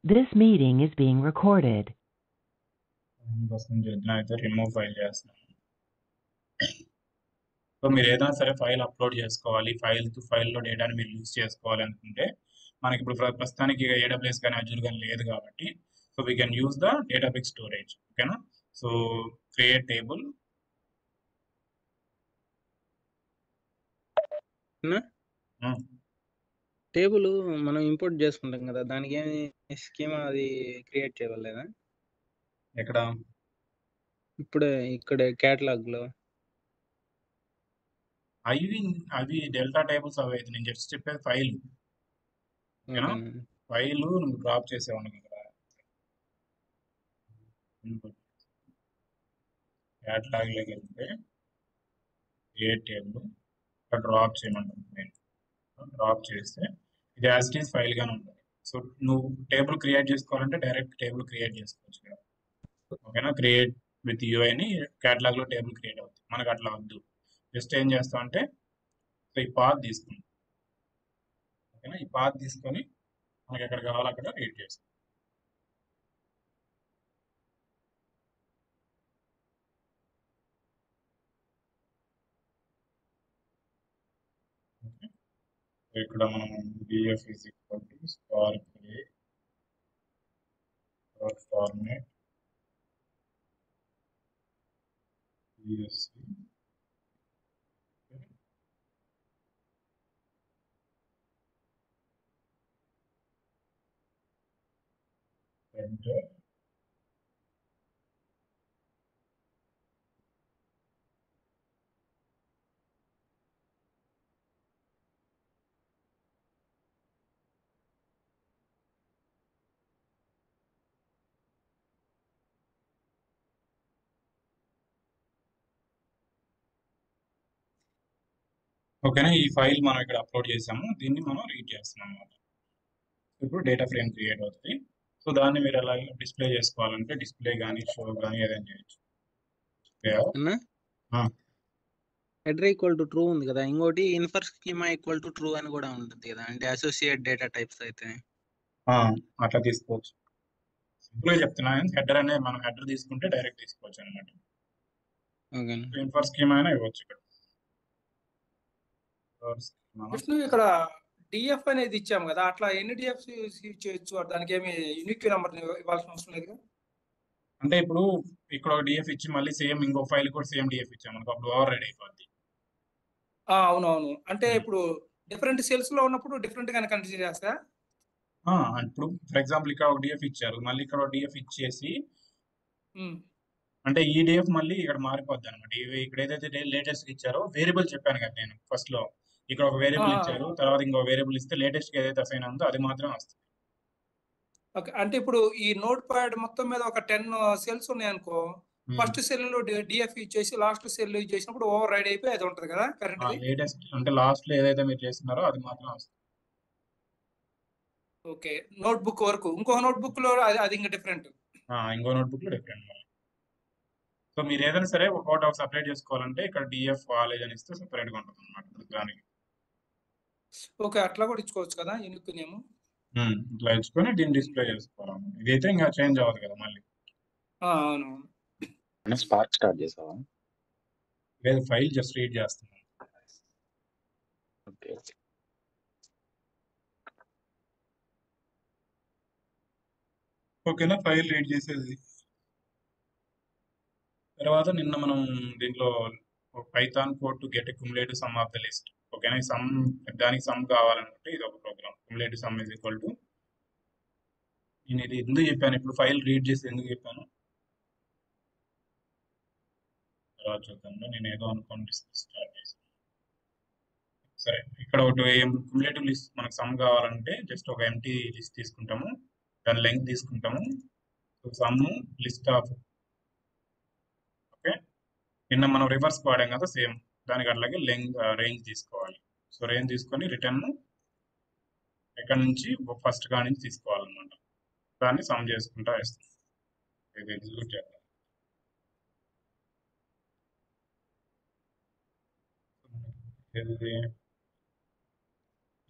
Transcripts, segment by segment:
This meeting is being recorded. అయితే remove file చేస్తున్నాను. So మీరు ఏదైనా సరే ఫైల్ అప్లోడ్ చేసుకోవాలి, ఫైల్లో డేటాని మీరు యూజ్ చేసుకోవాలి అనుకుంటే మనకి ఇప్పుడు ప్రస్తుతానికి ఏడబ్ల్యూఎస్ కానీ అజూర్ కానీ లేదు కాబట్టి so we can use the database storage. ఓకేనా? So create table. టేబుల్ మనం ఇంపోర్ట్ చేసుకుంటాం కదా, దానికి ఏమి స్కీమా అది క్రియేట్ చేయలేదా? ఎక్కడ? ఇప్పుడే ఇక్కడ క్యాటలాగ్ లో. అవి డెల్టా టేబుల్స్ అవి అయితే నేను జస్ట్ చెప్పేది ఫైల్. ఓకేనా? ఫైల్ నువ్వు డ్రాప్ చేసేవాడిని కదా, క్యాటలాగ్ లోకి వెళ్తే క్రియేట్ టేబుల్ డ్రాప్ చేయమంటాను. నేను డ్రాప్ చేస్తే ఇది యాజ్ ఇట్ ఈస్ ఫైల్ గానే ఉంటుంది. సో నువ్వు టేబుల్ క్రియేట్ చేసుకోవాలంటే డైరెక్ట్ టేబుల్ క్రియేట్ చేసుకోవచ్చు కదా. ఓకేనా? క్రియేట్ విత్ యూఐని క్యాటలాగ్ లో టేబుల్ క్రియేట్ అవుతుంది. మనకు అట్లా వద్దు. జస్ట్ ఏం చేస్తాం అంటే ఈ పాత్ తీసుకుంటాం. ఓకేనా? ఈ పాత్ తీసుకొని మనకి ఎక్కడ కావాలో అక్కడ రీడ్ చేస్తాం. ఇక్కడ మనం bf is equal to spark dot format bsc enter ఓకేనా? ఈ ఫైల్ మనం ఇక్కడ అప్లోడ్ చేసాము, దీన్ని మనం రీడ్ చేస్తున్నాం అన్నమాట. ఇప్పుడు డేటా ఫ్రేమ్ క్రియేట్ అవుతుంది. సో దాన్ని మీరు ఎలా డిస్ప్లే చేసుకోవాలంటే డిస్ప్లే కానీ షో కానీ ఏదైనా చేయొచ్చు. హెడర్ ఈక్వల్ టు ట్రూ ఉంది కదా, ఇంకోటి infer schema equal to true అని కూడా ఉంటుంది కదా, అంటే అసోసియేట్ డేటా టైప్స్ అయితే అట్లా తీసుకోవచ్చు. సింపుల్గా చెప్తున్నా, హెడర్ అనే మనం హెడర్ తీసుకుంటే డైరెక్ట్ తీసుకోవచ్చు అనమాట. ఇన్ఫర్ స్కీమా అయినా ఇవ్వచ్చు. ఇక్కడ డిఎఫ్ అనేది ఇచ్చాము కదా, అట్లా ఎన్ని డిఎఫ్ చేయొచ్చు? దానికి ఏమి యూనిక్ నెంబర్ ఇవ్వాల్సిన అవసరం లేదు. అంటే ఇప్పుడు ఇక్కడ ఒక డిఎఫ్ ఇచ్చి మళ్ళీ సేమ్ ఇంకో ఫైల్ కూడా సేమ్ డిఎఫ్ ఇచ్చాము అనుకో, అప్పుడు ఓవర్ రైడ్ అయిపోద్ది. అవునవును. అంటే ఇప్పుడు డిఫరెంట్ సెల్స్ లో ఉన్నప్పుడు డిఫరెంట్ గానే కన్సిడర్ చేస్తా. ఇప్పుడు ఫర్ ఎగ్జాంపుల్ ఇక్కడ ఒక డిఎఫ్ ఇచ్చారు, మళ్ళీ ఇక్కడ ఒక డిఎఫ్ ఇచ్చేసి అంటే ఈ డిఎఫ్ మళ్ళీ ఇక్కడ మారిపోద్ది అనమాట. ఇక్కడ ఏదైతే లేటెస్ట్ ఇచ్చారో వేరియబుల్ చెప్పాను కదా నేను ఫస్ట్ లో, ఇక్కడ ఒక వేరియబుల్ ఇచ్చారు, తర్వాత ఇంకో వేరియబుల్ ఇస్తే లేటెస్ట్ ఏదైతే అసైన్ ఉందో అది మాత్రమే వస్తుంది. ఓకే, అంటే ఇప్పుడు ఈ నోట్ ప్యాడ్ మొత్తం మీద ఒక 10 సెల్స్ ఉన్నాయి అనుకో, ఫస్ట్ సెల్ లో డిఎఫ్ ఇచ్చేసి లాస్ట్ సెల్ యూజ్ చేసినప్పుడు ఓవర్ రైడ్ అయిపోయి అది ఉంటుంది కదా కరెంట్. లేటెస్ట్ అంటే లాస్ట్ లో ఏదైతే మీరు చేస్తున్నారో అది మాత్రమే వస్తుంది. ఓకే, నోట్ బుక్ వరకు. ఇంకో నోట్ బుక్ లో అది ఇంకా డిఫరెంట్. ఇంకో నోట్ బుక్ లో డిఫరెంట్. సో మీరు ఏదైనా సరే ఒక సపరేట్ చేసుకోవాలంటే ఇక్కడ డిఎఫ్ కాలేజ్ అని ఇస్తే సపరేట్ గా ఉంటుంది అనమాట దానికి. ఓకే, అట్లా కూడా ఇచ్చుకోవచ్చు కదా యూనిక్ నేమ్. ఇట్లా ఇచ్చుకొని దీన్ని డిస్ప్లే చేసుకోవాలి. ఇదైతే ఇంకా చేంజ్ అవ్వదు కదా మళ్ళీ. అవును. స్పార్క్ స్టార్ట్ చేసావా? లేదు, ఫైల్ జస్ట్ రీడ్ చేస్తున్నాను. ఓకే, ఓకేనా? ఫైల్ రీడ్ చేసేది తర్వాత నిన్న మనం దీంట్లో Python code to get cumulative sum of the list. ఓకేనా? ఈ సమ్ దానికి సమ్ కావాలనుకుంటే ఇది ఒక program. Cumulative sum is equal to, నేను ఇది ఎందుకు చెప్పాను, ఇప్పుడు ఫైల్ రీడ్ చేసి ఎందుకు చెప్పాను తర్వాత చూద్దాం. నేను ఏదో అనుకోండి స్టార్ట్ చేశాను. సరే, ఇక్కడ ఒకటి క్యుములేటివ్ లిస్ట్ మనకు సమ్ కావాలంటే జస్ట్ ఒక ఎంటీ లిస్ట్ తీసుకుంటాము, దాని లెంగ్త్ తీసుకుంటాము. So some list of, okay, నిన్న మనం రివర్స్ వాడాం కదా సేమ్ దానికి అట్లాగే రేంజ్ తీసుకోవాలి. సో రేంజ్ తీసుకొని రిటర్న్ ఎక్కడి నుంచి ఫస్ట్ కాడి నుంచి తీసుకోవాలన్నమాట. దాన్ని సమ్ చేసుకుంటా వేస్తాం. ఇది ఎగ్జిక్యూట్ చేద్దాం.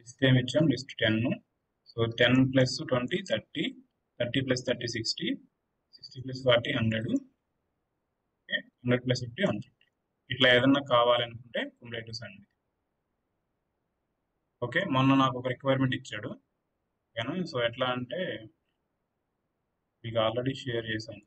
లిస్ట్ ఏమి ఇచ్చాం, లిస్ట్ 10. సో 10 + 20 30. 30 + 30 60, 60 + 40 100, 100 + 50 150. ఇట్లా ఏదన్నా కావాలనుకుంటే క్యుములేటివ్స్ అండి. ఓకే, మొన్న నాకు ఒక రిక్వైర్మెంట్ ఇచ్చాడు. ఓకేనా, సో ఎట్లా అంటే మీకు ఆల్రెడీ షేర్ చేశాను.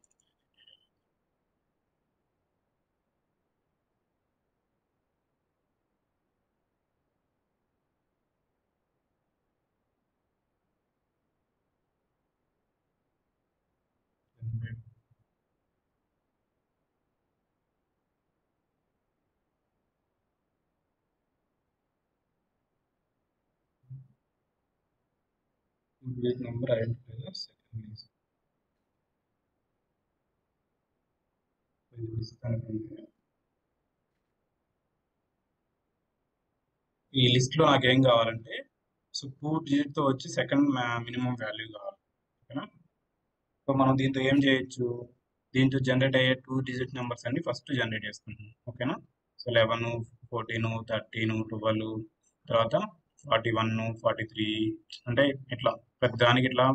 నెంబర్ ఐడెంటిఫై సెకండ్ ఈ లిస్ట్ లో నాకేం కావాలంటే సో 2 digit తో వచ్చి సెకండ్ మినిమం వాల్యూ కావాలి. ఓకేనా, సో మనం దీంతో ఏం చేయొచ్చు, దీంతో జనరేట్ అయ్యే 2 digit నెంబర్స్ అన్ని ఫస్ట్ జనరేట్ చేసుకుంటాం. ఓకేనా, సో 11, 14, 13, 12, తర్వాత 41, 43, అంటే ఇట్లా ప్రతి దానికి ఇట్లా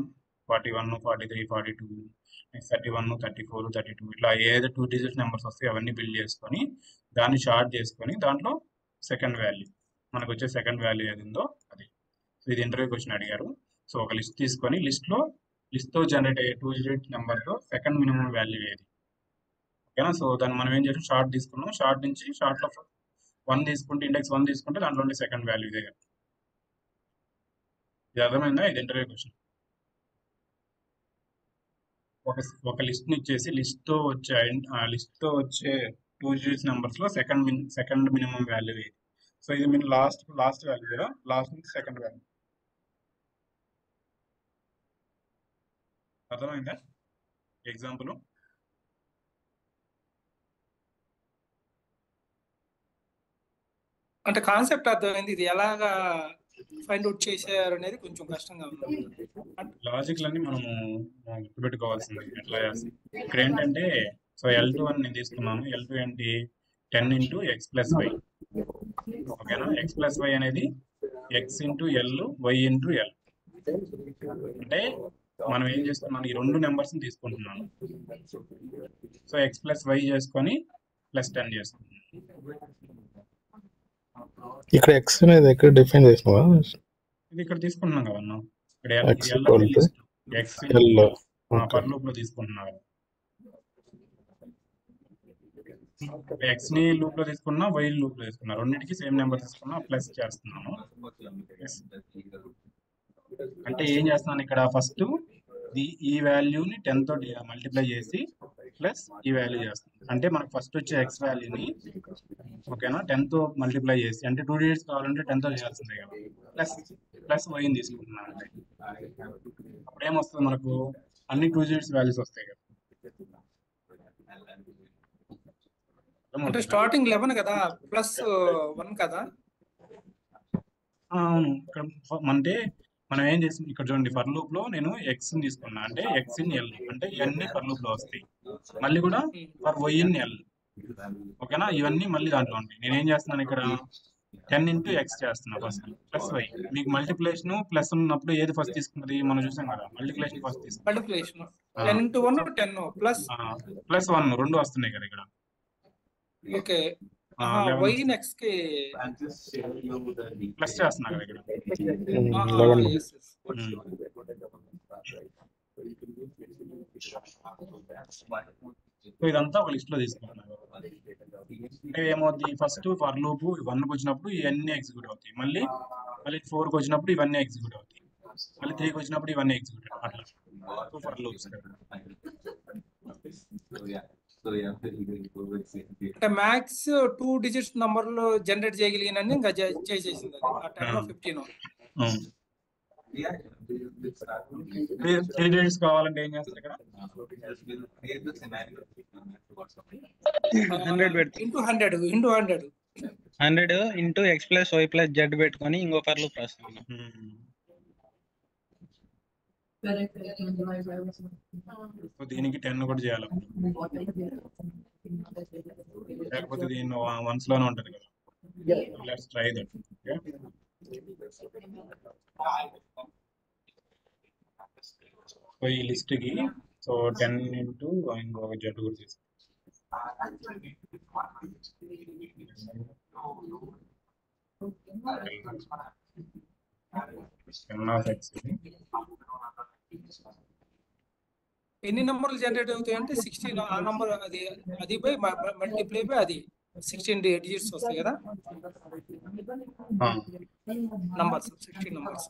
41, 43, 42, 31, 34, 32 ఇట్లా ఏదో 2 digit నెంబర్స్ వస్తాయి అవన్నీ బిల్డ్ చేసుకొని దాన్ని షార్ట్ చేసుకొని దాంట్లో సెకండ్ వాల్యూ మనకు వచ్చే సెకండ్ వాల్యూ ఏది ఉందో అది. సో ఇది ఇంటర్వ్యూ క్వశ్చన్ అడిగారు. సో ఒక లిస్ట్ తీసుకొని లిస్ట్తో జనరేట్ అయ్యే 2 digit నెంబర్తో సెకండ్ మినిమం వాల్యూ ఏది. ఓకేనా, సో దాన్ని మనం ఏం చేసాం, షార్ట్ తీసుకున్నాం. షార్ట్ నుంచి షార్ట్లో 1 తీసుకుంటే ఇండెక్స్ 1 తీసుకుంటే దాంట్లో ఉండే సెకండ్ వాల్యూ ఇదే. ఇది అర్థమైందా? ఇది ఇంటర్వ్యూ క్వశ్చన్. ఒక లిస్ట్ని ఇచ్చేసి లిస్ట్తో వచ్చే 2 digit నెంబర్స్లో సెకండ్ మినిమం వాల్యూ ఏది. సో ఇది మీరు లాస్ట్ వాల్యూ కదా, లాస్ట్ నుంచి సెకండ్ వాల్యూ. అర్థమైందా ఎగ్జాంపుల్? అంటే కాన్సెప్ట్ అర్థమైంది. ఇది ఎలాగా ఫైండ్ అవుట్ చేశారు అనేది కొంచెం కష్టంగా ఉంది. లాజిక్లన్నీ మనము గుర్తుపెట్టుకోవాల్సింది ఎట్లా చేస్తాం. ఇక్కడ ఏంటంటే సో L2 అని నేను తీసుకున్నాను. L2 ఏంటి, 10 × x + y. ఓకేనా, x + y అనేది x × L, y × L. అంటే మనం ఏం చేస్తున్నాను, ఈ రెండు నెంబర్స్ని తీసుకుంటున్నాను. సో x + y చేసుకొని +10 చేసుకుంటున్నాను. ఇక్కడ x అనేది ఎక్కడ డిఫైన్ చేసినావా? ఇది ఇక్కడ తీసుకుంటున్నాం కదా అన్న, ఇక్కడ x ఫర్ లూప్ లో తీసుకుంటున్నాం కదా. x ని లూప్ లో తీసుకున్నా, y లూప్ లో తీసుకున్నా, రెండింటికి సేమ్ నెంబర్ తీసుకున్నా ప్లస్ చేస్తున్నాను. అంటే ఏం చేస్తున్నాను ఇక్కడ, ఫస్ట్ ఈ వాల్యూని 10 తో మల్టిప్లై చేసి ప్లస్ ఈ వాల్యూ చేస్తాను. అంటే మనకు ఫస్ట్ వచ్చే x వాల్యూని ఓకేనా 10 తో మల్టిప్లై చేసి, అంటే 2 digits కావాలంటే 10 తో చేయాల్సిందే కదా, ప్లస్ వైని తీసుకుంటున్నాను. అంటే అప్పుడు ఏమొస్తుంది మనకు, అన్ని 2 digits వాల్యూస్ వస్తాయి కదా. అంటే స్టార్టింగ్ 11 కదా, +1 కదా. అవును, ఇక్కడ అంటే మనం ఏం చేస్తాం, ఇక్కడ చూడండి ఫర్ లూప్ లో నేను x ని తీసుకున్నా, అంటే x in L, అంటే ఇవన్నీ ఫర్ లూప్ లో వస్తాయి. మళ్ళీ కూడా ఫర్ y in L. ఓకేనా, ఇవన్నీ మళ్ళీ దాంట్లో ఉంటాయి. నేను ఏం చేస్తున్నాను ఇక్కడ 10 × x చేస్తున్నా ఫస్ట్, ప్లస్ y. మీకు మల్టిప్లికేషన్ ప్లస్ ఉన్నప్పుడు ఏది ఫస్ట్ తీసుకున్నది మనం చూసాం కదా, మల్టిప్లికేషన్ ఫస్ట్ తీసుకుంటాం. మల్టిప్లికేషన్ 10 × 1 10 +1 రెండు వస్తున్నాయి కదా ఇక్కడ. ఓకే, y ని x కి ప్లస్ చేస్తున్నా కదా ఇక్కడ. సో ఇదంతా ఒక లిస్ట్ లో తీసుకుంటున్నాను. అంటే ఏమవుతుంది, ఫస్ట్ ఫర్ లూప్ 1కి వచ్చినప్పుడు ఇవన్నీ ఎగ్జిక్యూట్ అవుతాయి, మళ్ళీ 4కి వచ్చినప్పుడు ఇవన్నీ ఎగ్జిక్యూట్ అవుతాయి, మళ్ళీ 3కి వచ్చినప్పుడు ఇవన్నీ ఎగ్జిక్యూట్ అవుతాయి, అట్లా ఫర్ లూప్స్. అంటే మ్యాక్స్ 2 digits నంబర్లు జనరేట్ చేయగలిగినన్ని ఇంకా చేసేసింది అది, 10 15. 3 digits కావాలంటే ఏం చేస్తారు ఇక్కడ, 100 పెడుతుంది. 100 × x + y + z పెట్టుకొని ఇంకో ఫర్ లూప్ రాస్తాను. సో దీనికి 10 కూడా చేయాలి, లేకపోతే దీన్ని వన్స్ లోనే ఉంటది కదా. Let's try that. Okay, so ఈ లిస్ట్కి సో 10 ఇంటూ ఇంకొక జట్టు కూడా తీసుకుంటాం. ఎన్ని నంబర్లు జనరేట్ అవుతాయి అంటే 16 ఆ నంబర్ అది బై మల్టిప్లై బై అది 16 డిజిట్స్ వస్తాయి కదా నంబర్స్ 16 నంబర్స్.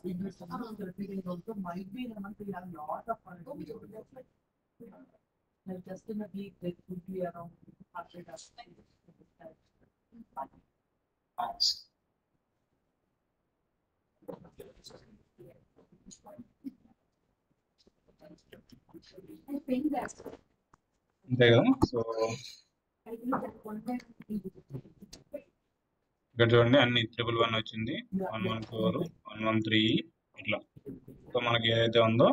అంతే కదా. సో ఇక్కడ చూడండి అన్ని 111 వచ్చింది, 114, 113 ఇట్లా. సో మనకి ఏదైతే ఉందో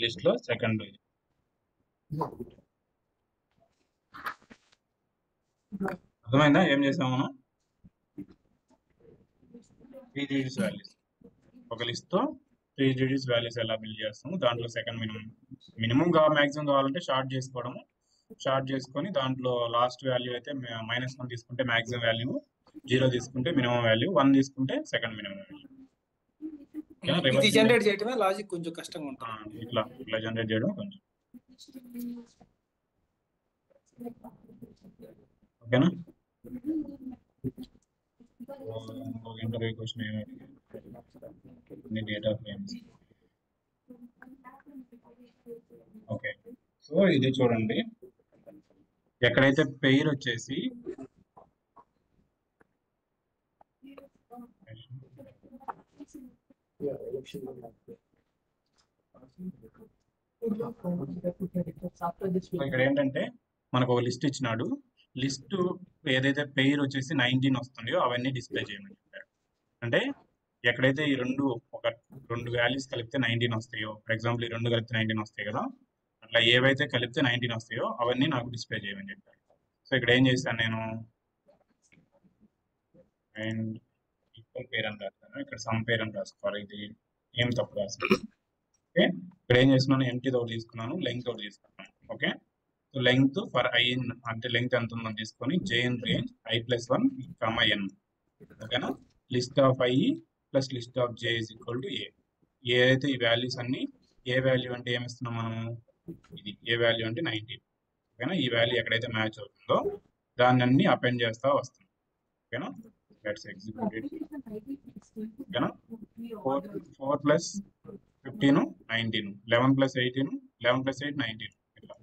లిస్ట్ లో సెకండ్ అర్థమైందా ఏం చేసాము మనం? 3 డిజిట్స్ వాల్యూస్ ఒక లిస్ట్ తో 3 డిజిట్స్ వాల్యూస్ ఎలా బిల్డ్ చేస్తాము. దాంట్లో సెకండ్ మినిమం మ్యాక్సిమం కావాలంటే షార్ట్ చేసుకోవడము. షార్ట్ చేసుకొని దాంట్లో లాస్ట్ వాల్యూ అయితే -1 తీసుకుంటే మ్యాక్సిమం వాల్యూ, 0 తీసుకుంటే మినిమం వాల్యూ, 1 తీసుకుంటే సెకండ్ మినిమం వాల్యూ. ఇది జనరేట్ చేయడమే లాజిక్ కొంచెం కష్టంగా ఉంటుంది. ఇట్లా జనరేట్ చేయడం కొంచెం ఓకేనా. ఇంటర్వ్యూ క్వశ్చన్ ఏమి డేటా ఫ్రేమ్స్. ఓకే, సో ఇది చూడండి, ఎక్కడైతే పెయిర్ వచ్చేసి ఇక్కడ ఏంటంటే మనకు ఒక లిస్ట్ ఇచ్చినాడు. లిస్ట్ ఏదైతే పెయిర్ వచ్చేసి 19 వస్తుందో అవన్నీ డిస్ప్లే చేయమని చెప్పాడు. అంటే ఎక్కడైతే ఈ రెండు వాల్యూస్ కలిపితే 19 వస్తాయో, ఫర్ ఎగ్జాంపుల్ ఈ రెండు కలిపితే 19 వస్తాయి కదా, అట్లా ఏవైతే కలిపితే 19 వస్తాయో అవన్నీ నాకు డిస్ప్లే చేయమని చెప్పాడు. సో ఇక్కడ ఏం చేశాను నేను, అండ్ ఈక్వల్ పేర్ అని రాస్తాను, ఇక్కడ సమ్ పేర్ అని రాసుకోవాలి. ఇది ఏం తప్పు రాస్తాను. ఓకే, ఇక్కడ ఏం చేస్తున్నాను, ఎంటీ ఒకటి తీసుకున్నాను, లెంగ్త్ ఒకటి తీసుకున్నాను. Okay, so length for I అంటే లెంగ్త్ ఎంత ఉందో తీసుకొని జేఎన్ రేంజ్ i+1 n. ఓకేనా, list of I plus list of J is equal to A. A అయితే ఈ వాల్యూస్ అన్ని, ఏ వాల్యూ అంటే ఏమిస్తున్నాం మనము, ఇది ఏ వాల్యూ అంటే 19. ఓకేనా, ఈ వాల్యూ ఎక్కడైతే మ్యాచ్ అవుతుందో దాన్ని అన్ని అపెండ్ చేస్తా వస్తుంది. ఓకేనా, లెట్స్ ఎగ్జిక్యూట్ ఇట్. ఓకేనా, 4 + 15 19, 11 + 18, 11 + 8 19. ఇట్లా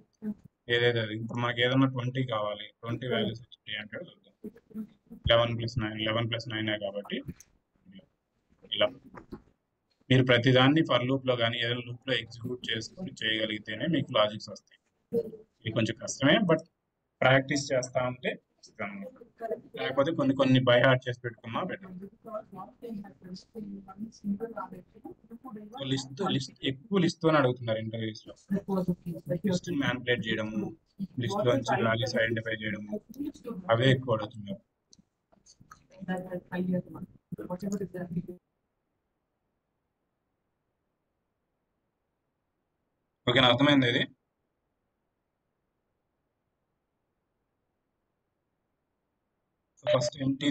ఏదైతే అది ఇప్పుడు మనకి ఏదైనా 20 కావాలి, 20 వాల్యూస్ వచ్చి అంటే 11 + 9, 11 + 9 కాబట్టి ఇలా మీరు ప్రతిదాన్ని ఫర్ లూప్ లో కానీ ఏదైనా లూప్ లో ఎగ్జిక్యూట్ చేసుకుని చేయగలిగితేనే మీకు లాజిక్స్ వస్తాయి. ఇది కొంచెం కష్టమే, బట్ ప్రాక్టీస్ చేస్తా ఉంటే వస్తాను. లేకపోతే కొన్ని బై హార్ట్ చేసి పెట్టుకున్నా బెటర్. లిస్ట్ ఎక్కువ లిస్ట్ తోనే అడుగుతున్నారు ఇంటర్వ్యూస్ లో. లిస్ట్ మ్యానిపులేట్ చేయడము, లిస్ట్ లోంచి వాల్యూస్ ఐడెంటిఫై చేయడము, అవే ఎక్కువ అడుగుతున్నారు. ఓకేనా, అర్థమైంది ఇది. ఫస్ట్ ఎంటీ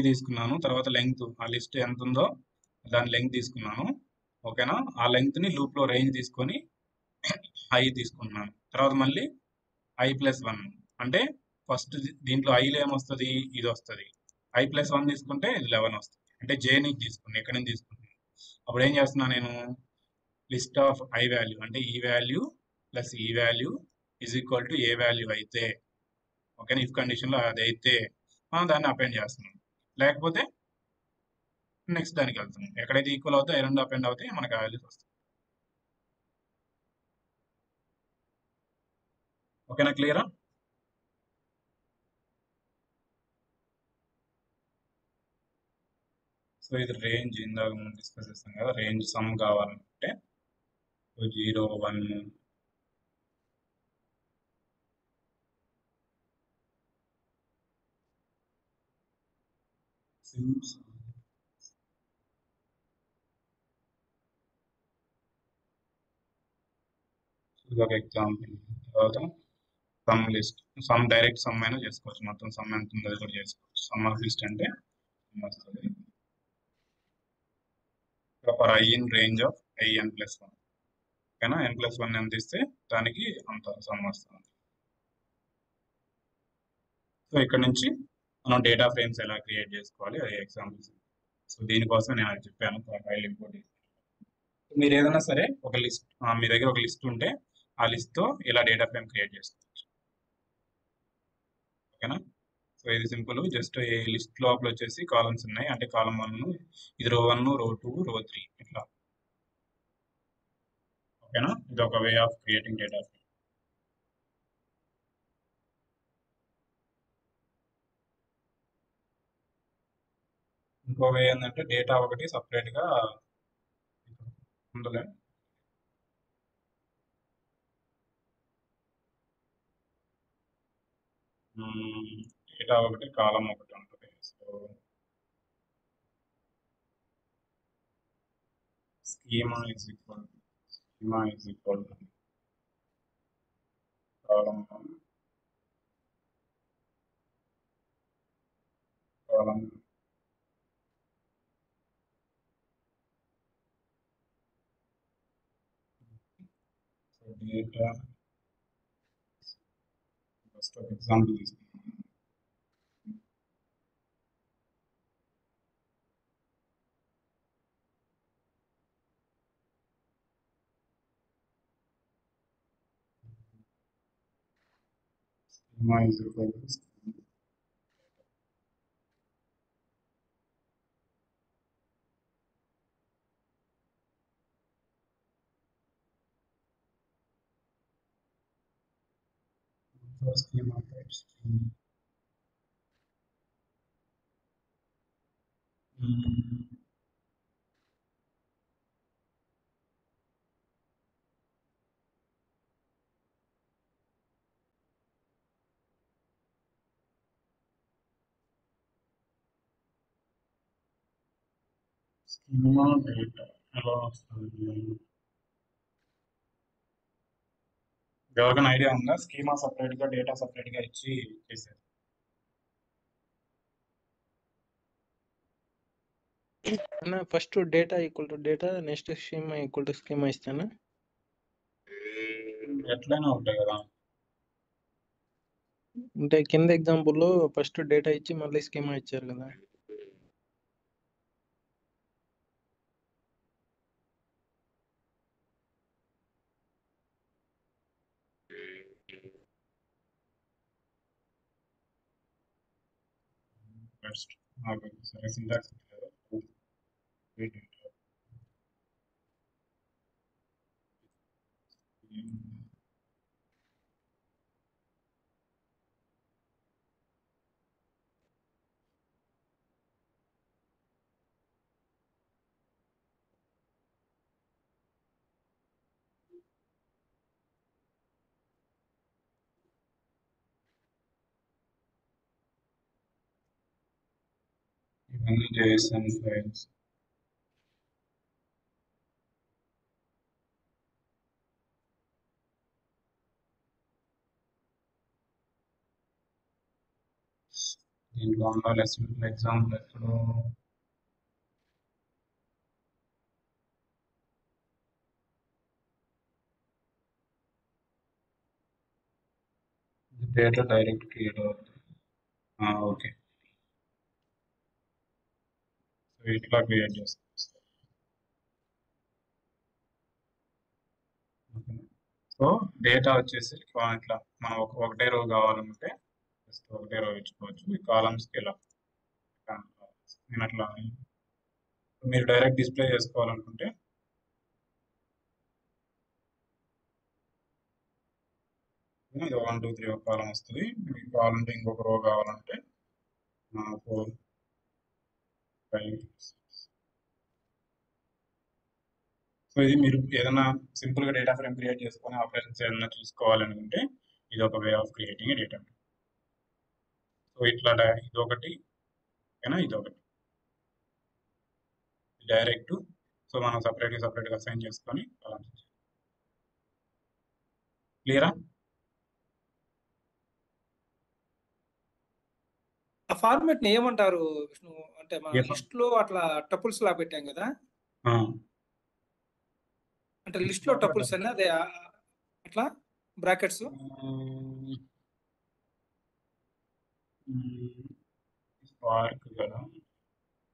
తీసుకున్నాను, తర్వాత లెంగ్త్ ఆ లిస్ట్ ఎంత ఉందో దాని లెంగ్త్ తీసుకున్నాను. ఓకేనా, ఆ లెంగ్త్ ని లూప్ లో రేంజ్ తీసుకొని ఐ తీసుకున్నాను. తర్వాత మళ్ళీ i+1 అంటే ఫస్ట్ దీంట్లో ఐలో ఏమొస్తుంది, ఇది వస్తుంది. i+1 తీసుకుంటే ఇది 11 వస్తుంది. అంటే జేని తీసుకున్నాను, ఎక్కడి నుంచి తీసుకున్నాను. అప్పుడు ఏం చేస్తున్నా నేను, లిస్ట్ ఆఫ్ ఐ వాల్యూ అంటే ఈ వాల్యూ ప్లస్ ఈ value is equal to A value అయితే, ఓకేనా, ఇఫ్ కండిషన్ లో అది అయితే మనం దాన్ని అపెండ్ చేస్తున్నాం. లేకపోతే నెక్స్ట్ దానికి వెళ్తున్నాం. ఎక్కడైతే ఈక్వల్ అవుతాయి రెండు అపెండ్ అవుతాయి, మనకి ఆ వాల్యూస్ వస్తాయి. ఓకేనా, క్లియరా? సో ఇది రేంజ్ ఇందాక మనం డిస్కస్ చేస్తాం కదా, రేంజ్ సమ్ కావాలంటే 0 1 సిమ్స్ ఇది ఒక ఎగ్జాంపుల్. తర్వాత some list, some direct some అయినా చేసుకోవచ్చు, మొత్తం సమ్ ఎంత ఉందో అది కూడా చేసుకోవచ్చు. సమ్ ఆఫ్ లిస్ట్ అంటే వస్తుంది for I in range of n+1. ఓకేనా, n+1 ఎంత ఇస్తే దానికి అంత సమ్ వస్తుంది. సో ఇక్కడ నుంచి మనం డేటా ఫ్రేమ్స్ ఎలా క్రియేట్ చేసుకోవాలి అది ఎగ్జాంపుల్స్. సో దీనికోసం నేను అది చెప్పాను, ఫైల్ ఇంపోర్ట్. మీరు ఏదైనా సరే ఒక లిస్ట్, మీ దగ్గర ఒక లిస్ట్ ఉంటే ఆ లిస్ట్తో ఇలా డేటా ఫ్రేమ్ క్రియేట్ చేసుకోవచ్చు. ఓకేనా, సో ఇది సింపుల్. జస్ట్ ఈ లిస్ట్ లోపల వచ్చేసి కాలమ్స్ ఉన్నాయి, అంటే కాలమ్ 1 ఇది రో 1, రో 2, రో 3 ఇట్లా. ఓకేనా, ఇది ఒక way of creating data frame. ఇంకో వే ఏంటంటే డేటా ఒకటి సపరేట్గా ఉండలే. డేటా ఒకటి కాలం ఒకటి ఉంటుంది. So schema is equal to column 1, column 2. So data, first of example is schema is equal to schema. For schema types. Schema data ఎలా వస్తుంది? ఎవరికైనా ఐడియా ఉందా? స్కీమా సపరేట్ గా డేటా సపరేట్ గా ఇచ్చి చేసేది. First data equal to data, next schema equal to schema ఇస్తానా? ఎట్లయినా ఉంటాయి కదా. అంటే కింద ఎగ్జాంపుల్లో ఫస్ట్ డేటా ఇచ్చి మళ్ళీ స్కీమా ఇచ్చారు కదా. సరే, సింటాక్స్ ఇవన్నీ JSON ఫైల్స్. దీంట్లో ఉండాలి సింపుల్ ఎగ్జాంపుల్ ఎక్కడో. డేటా డైరెక్ట్ క్రియేట్ అవుతుంది. ఓకే, సో ఇట్లా క్రియేట్ చేస్తాం. సో డేటా వచ్చేసి ఇట్లా మనం ఒకటే రో కావాలంటే జస్ట్ ఒకటే రో ఇచ్చుకోవచ్చు. ఈ కాలమ్స్కి ఇలా నేను అట్లా మీరు డైరెక్ట్ డిస్ప్లే చేసుకోవాలనుకుంటే ఇది 1, 2, 3 ఒక కాలం వస్తుంది. మీకు కావాలంటే ఇంకొక రో కావాలంటే 4, 5, 6. సో ఇది మీరు ఏదైనా సింపుల్గా డేటా ఫ్రేమ్ క్రియేట్ చేసుకొని ఆపరేషన్స్ ఏదైనా చూసుకోవాలనుకుంటే ఇది ఒక way of creating data. So ఇట్లా ఇది ఒకటి, ఓకేనా, ఇది ఒకటి డైరెక్ట్. సో మనం సపరేట్గా అసైన్ చేసుకొని కాలమ్స్ క్లియరా? ఆ ఫార్మాట్ ని ఏమంటారు విష్ణు? అంటే మన ఏ లిస్ట్ లో అట్లా టపుల్స్ లా పెట్టాం కదా, ఆ, అంటే లిస్ట్ లో టపుల్స్ అని అదే అట్లా బ్రాకెట్స్. స్పార్క్ కదా,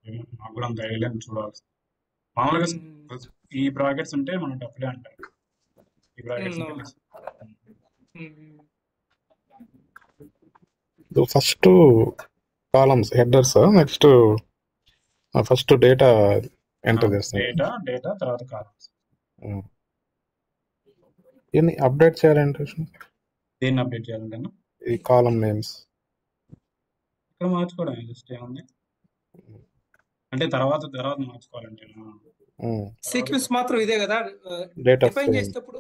ఏమో నాకు కూడా అంత ఐడియా లేదు, చూడాలి. మామూలుగా ఈ బ్రాకెట్స్ ఉంటే మనం టప్లే అంటారు. ఈ బ్రాకెట్స్ ఉంటే list. First columns headers, next first data enter చేస్తాం. డేటా తర్వాత కాలమ్స్. దీన్ని అప్డేట్ చేయాలంటే దేన్ని అప్డేట్ చేయాలంటే ఈ కాలమ్ నేమ్స్ ఇక్కడ మార్చుకోవడం జస్ట్ ఏముంది అంటే తర్వాత మార్చుకోవాలంటే సీక్వెన్స్ మాత్రం ఇదే కదా. డేటా డిఫైన్ చేసేటప్పుడు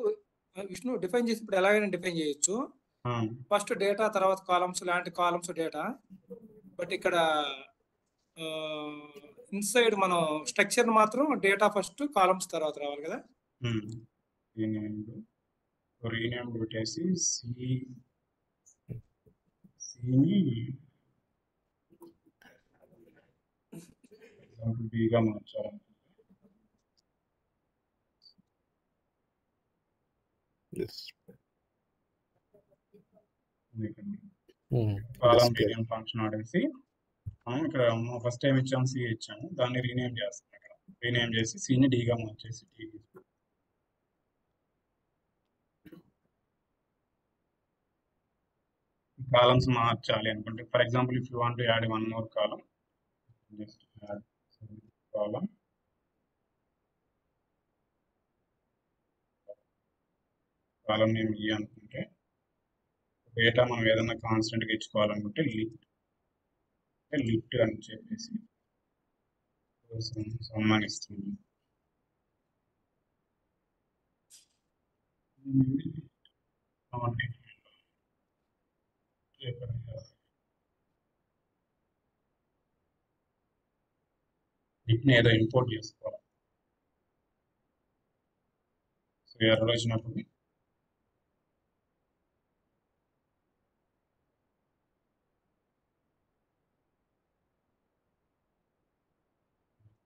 విష్ణు డిఫైన్ చేసేటప్పుడు ఎలాగైనా డిఫైన్ చేయొచ్చు. ఫస్ట్ డేటా, తర్వాత కాలమ్స్, లాంటి కాలమ్స్ డేటా. బట్ ఇక్కడ ఇన్సైడ్ మనం స్ట్రక్చర్ మాత్రం డేటా ఫస్ట్, కాలమ్స్ తర్వాత రావాలి కదా. రీనేమ్ పెట్టేసి సిని బిగా మార్చాలి. కాలమ్ రీనేమ్ ఫంక్షన్ ఆడేసి మనం ఇక్కడ ఫస్ట్ టైం ఇచ్చాము సి ఇచ్చాము, దాన్ని రీనేమ్ చేస్తాం. ఇక్కడ రీనేమ్ చేసి సిని డీగా మార్చేసి టీ కాలమ్స్ మార్చాలి అనుకుంటే, for example if you want to add one more column, just add column name ఈ అనుకుంటే, డేటా మనం ఏదైనా కాన్స్టెంట్గా ఇచ్చుకోవాలనుకుంటే లిట్ అని చెప్పేసి సమ్మానిస్తుంది. లిట్ని ఏదో ఇంపోర్ట్ చేసుకోవాలి. సో ఎర్రర్ వచ్చినప్పుడు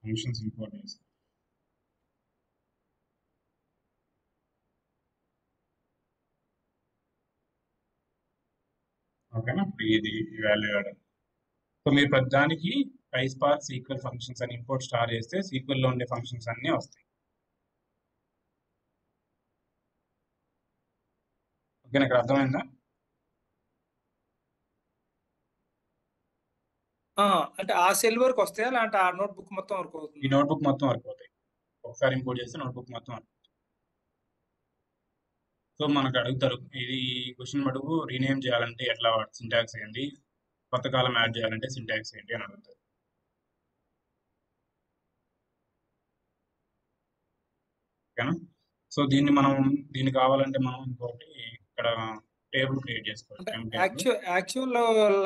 ఫంక్షన్స్ ఇంపోర్ట్ చేస్తాం. ఓకేనా, ఇది వాల్యూ యాడ్. సో మీరు ప్రతిదానికి PySpark SQL ఫంక్షన్స్ అని ఇంపోర్ట్ స్టార్ చేస్తే SQL లో ఉండే ఫంక్షన్స్ అన్నీ వస్తాయి. ఓకేనా, ఇక్కడ అర్థమైందా? అంటే ఆ సెల్ వరకు వస్తాయా, లేదంటే ఆ నోట్బుక్ మొత్తం వరకు అవుతుంది? ఈ నోట్బుక్ మొత్తం వరకు అవుతాయి. ఒకసారి ఇంపోర్ట్ చేస్తే నోట్బుక్ మొత్తం వరకు. సో మనకు అడుగుతారు, ఇది క్వశ్చన్ మటుకు రీనేమ్ చేయాలంటే ఎట్లా సింటాక్స్ ఏంటి, కొత్త కాలం యాడ్ చేయాలంటే సింటాక్స్ ఏంటి అని అడుగుతారు. ఓకేనా, సో దీన్ని కావాలంటే మనం ఇంకోటి ఇక్కడ టేబుల్ క్రియేట్ చేసుకోవాలి. యాక్చువల్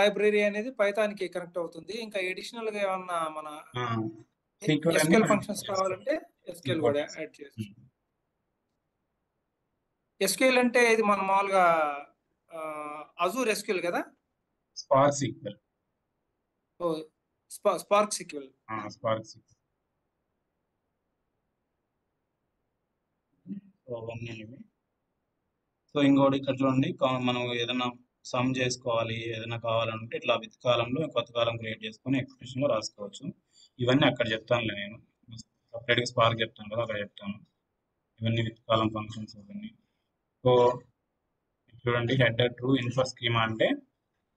లైబ్రరీ అనేది పైథాన్ కి కనెక్ట్ అవుతుంది. ఇంకా ఎడిషనల్ గా ఏమన్నా మన SQL ఫంక్షన్స్ కావాలంటే SQL కూడా యాడ్ చేయొచ్చు. SQL అంటే ఇది మన మామూలుగా అజూర్ SQL కదా, spark SQL. Spark SQL. So ఇంకోటి ఇక్కడ చూడండి, మనం ఏదైనా సమ్ చేసుకోవాలి, ఏదైనా కావాలంటే ఇట్లా విత్ కాలంలో కొత్త కాలం క్రియేట్ చేసుకొని ఎక్స్ప్రెషన్ లో రాసుకోవచ్చు. ఇవన్నీ అక్కడ చెప్తానులే, నేను సపరేట్గా స్పార్క్ చెప్తాను కదా, అక్కడ చెప్తాను. ఇవన్నీ విత్ కాలం ఫంక్షన్స్ ఇవన్నీ. సో చూడండి, హెడర్ ట్రూ ఇన్ఫర్ స్కీమా అంటే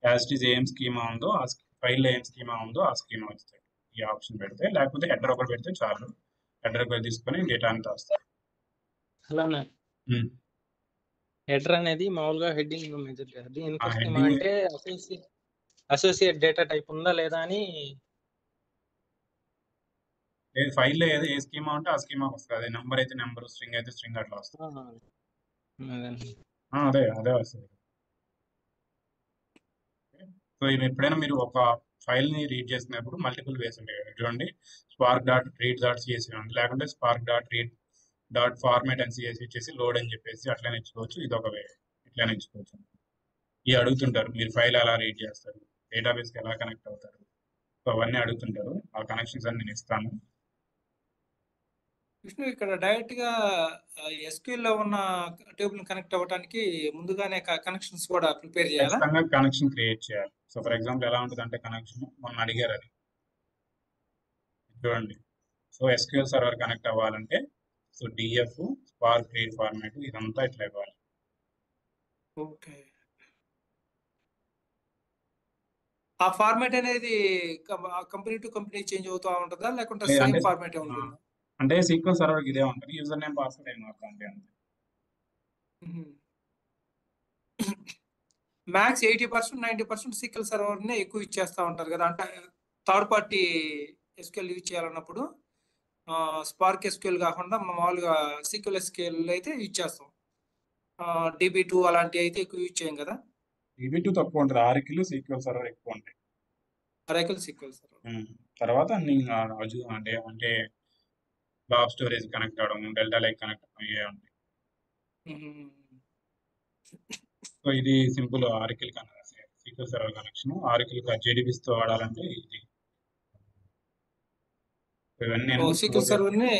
యాజ్ ఇట్ ఈజ్ ఏం స్కీమా ఉందో ఆ ఫైల్లో ఏం స్కీమా ఉందో ఆ స్కీమా వస్తాయి. ఈ ఆప్షన్ పెడితే, లేకపోతే హెడర్ ఒకటి పెడితే చాలు. హెడర్ ఒకటి తీసుకొని డేటా అంతా వస్తాయి. అలానే హెడర్ అనేది మామూలుగా హెడ్డింగ్ మెజర్ చేయాలి. ఇన్ఫర్ స్కీమా అంటే అసోసియేట్ డేటా టైప్ ఉందా లేదా అని. ఫైల్లో ఏదో ఏ స్కీమా ఉంటే ఆ స్కీమా వస్తుంది. అదే నెంబర్ అయితే నెంబర్, స్ట్రింగ్ అయితే స్ట్రింగ్, అట్లా వస్తుంది. అదే వస్తుంది. సో ఎప్పుడైనా మీరు ఒక ఫైల్ ని రీడ్ చేసినప్పుడు మల్టిపుల్ వేస్ ఉంటాయి. చూడండి, spark.read.csv ఉంది, లేకుంటే spark.read.format అని CSV ఇచ్చేసి లోడ్ అని చెప్పేసి అట్లనే ఇచ్చుకోవచ్చు. ఇది ఒక వే. ఇట్లా ఇచ్చుకోవచ్చు. ఇవి అడుగుతుంటారు, మీరు ఫైల్ ఎలా రీడ్ చేస్తారు, డేటాబేస్కి ఎలా కనెక్ట్ అవుతారు, సో అవన్నీ అడుగుతుంటారు. ఆ కనెక్షన్స్ అన్ని నేను ఇస్తాను. విష్ణు ఇక్కడ డైరెక్ట్ గా SQL లో ఉన్న టేబుల్ కనెక్ట్ అవ్వడానికి ముందుగానే కనెక్షన్స్ కూడా ప్రిపేర్ చేయాలా? ఖచ్చితంగా కనెక్షన్ క్రియేట్ చేయాలి. సో ఫర్ ఎగ్జాంపుల్ ఎలా ఉంటుంది అంటే కనెక్షన్ మొన్న అడిగారు అది చూడండి. సో SQL సర్వర్ కనెక్ట్ అవ్వాలంటే so DF spark read format ఇదంతా ఇట్లా ఇవ్వాలి. ఓకే. ఆ ఫార్మాట్ అనేది కంపెనీ టు కంపెనీ చేంజ్ అవుతూ ఉంటుందా లేకుంటే సేమ్ అంటే ఫార్మాట్ ఉంటుందా? అంటే సీక్వెల్ సర్వర్కి ఇదే ఉంటుంది, యూజర్ నేమ్ పాస్వర్డ్ ఏం మారుతుంది అంతే. మ్యాక్స్ 80% 90% సీక్వెల్ సర్వర్ నే ఎక్కువ ఇచ్చేస్తా ఉంటారు కదా, అంటే థర్డ్ పార్టీ SQL యూజ్ చేయాలన్నప్పుడు స్పార్క్ SQL కాకుండా మామూలుగా సీక్వెల్ SQL అయితే యూజ్ చేస్తాం. DB2 అలాంటివి అయితే ఎక్కువ యూజ్ చేయం కదా. DB2 తక్కువ ఉంటుంది, ఆర్కిల్ సీక్వెల్ సర్వర్ ఎక్కువ ఉంటాయి. Oracle SQL సర్వర్ తర్వాత అన్ని అంటే బ్లాబ్ స్టోరేజ్ కనెక్ట్ అవడం, డెల్టా లైక్ కనెక్ట్ అయ్యే ఉంటాయి. సో ఇది simple ఆర్కిల్ sequel server connection. ఆర్కిల్ JDBs తో వాడాలంటే ఇది ఇవన్నీ సీక్వెల్ సర్వర్ ని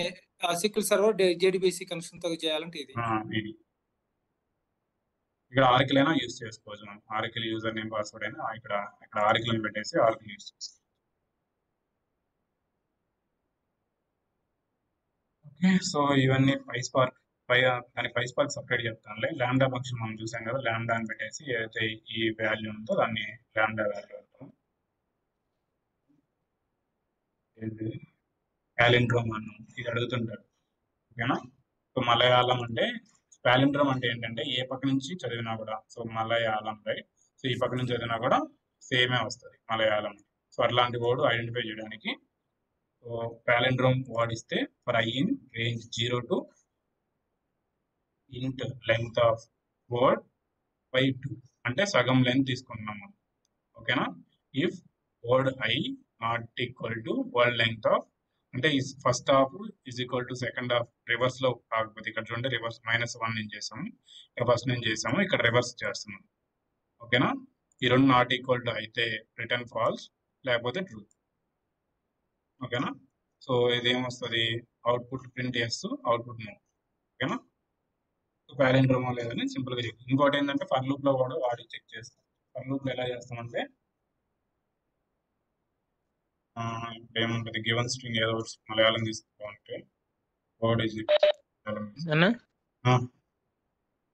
సీక్వెల్ సర్వర్ JDBC కనెక్షన్ తో చేయాలంటే ఇది ఇక్కడ ఆర్కిల్ అయినా యూజ్ చేసుకోవచ్చు. మనం ఆర్కిల్ యూజర్ నేమ్ పాస్వర్డ్ అయినా ఇక్కడ ఆర్కిల్ అని పెట్టేసి ఆర్కిల్ యూజ్ చేసుకోవచ్చు. ఓకే, సో ఇవన్నీ పైస్పార్క్ దాని పైస్పార్క్ సపరేట్ చెప్తానులే. లాంబ్డా ఫంక్షన్ మనం చూసాం కదా, లాంబ్డా అని పెట్టేసి ఏదైతే ఈ వాల్యూ ఉందో దాన్ని లాంబ్డా వాల్యూ అంటాం. ఏంటి ప్యాలిండ్రోమ్ అన్నాం, ఇది అడుగుతుంటారు. ఓకేనా. సో మలయాళం అంటే ప్యాలిండ్రోమ్ అంటే ఏంటంటే ఏ పక్క నుంచి చదివినా కూడా, సో మలయాళం రైట్, సో ఈ పక్క నుంచి చదివినా కూడా సేమే వస్తుంది మలయాళం. సో అట్లాంటి వర్డ్ ఐడెంటిఫై చేయడానికి సో ప్యాలిండ్రోమ్ వాడిస్తే for I in range 0 to int length of word by 2 అంటే సగం లెంత్ తీసుకుంటున్నాం మనం. ఓకేనా. If word I not equal to word length of అంటే first half is equal to second half reverse లో కాకపోతే, ఇక్కడ చూడండి రివర్స్ -1 నుంచి చేసాము, ఇక్కడ ఫస్ట్ నుంచి చేసాము, ఇక్కడ రివర్స్ చేస్తున్నాం. ఓకేనా. ఈ రెండు నాట్ ఈక్వల్ టు అయితే రిటర్న్ ఫాల్స్ లేకపోతే ట్రూ. ఓకేనా. సో ఇది ఏమొస్తుంది, అవుట్పుట్ ప్రింట్ చేస్తూ అవుట్పుట్ నో. ఓకేనా. సో ప్యాలిండ్రోమో లేదని సింపుల్గా చెక్. ఇంకోటి ఏంటంటే ఫర్ లూప్ లో కూడా వాడి చెక్ చేస్తాం. ఫర్ లూప్ లో ఎలా చేస్తామంటే ఏముంటుంది, గివెన్ స్ట్రింగ్ ఏదో మలయాళం తీసుకోవాలంటే word is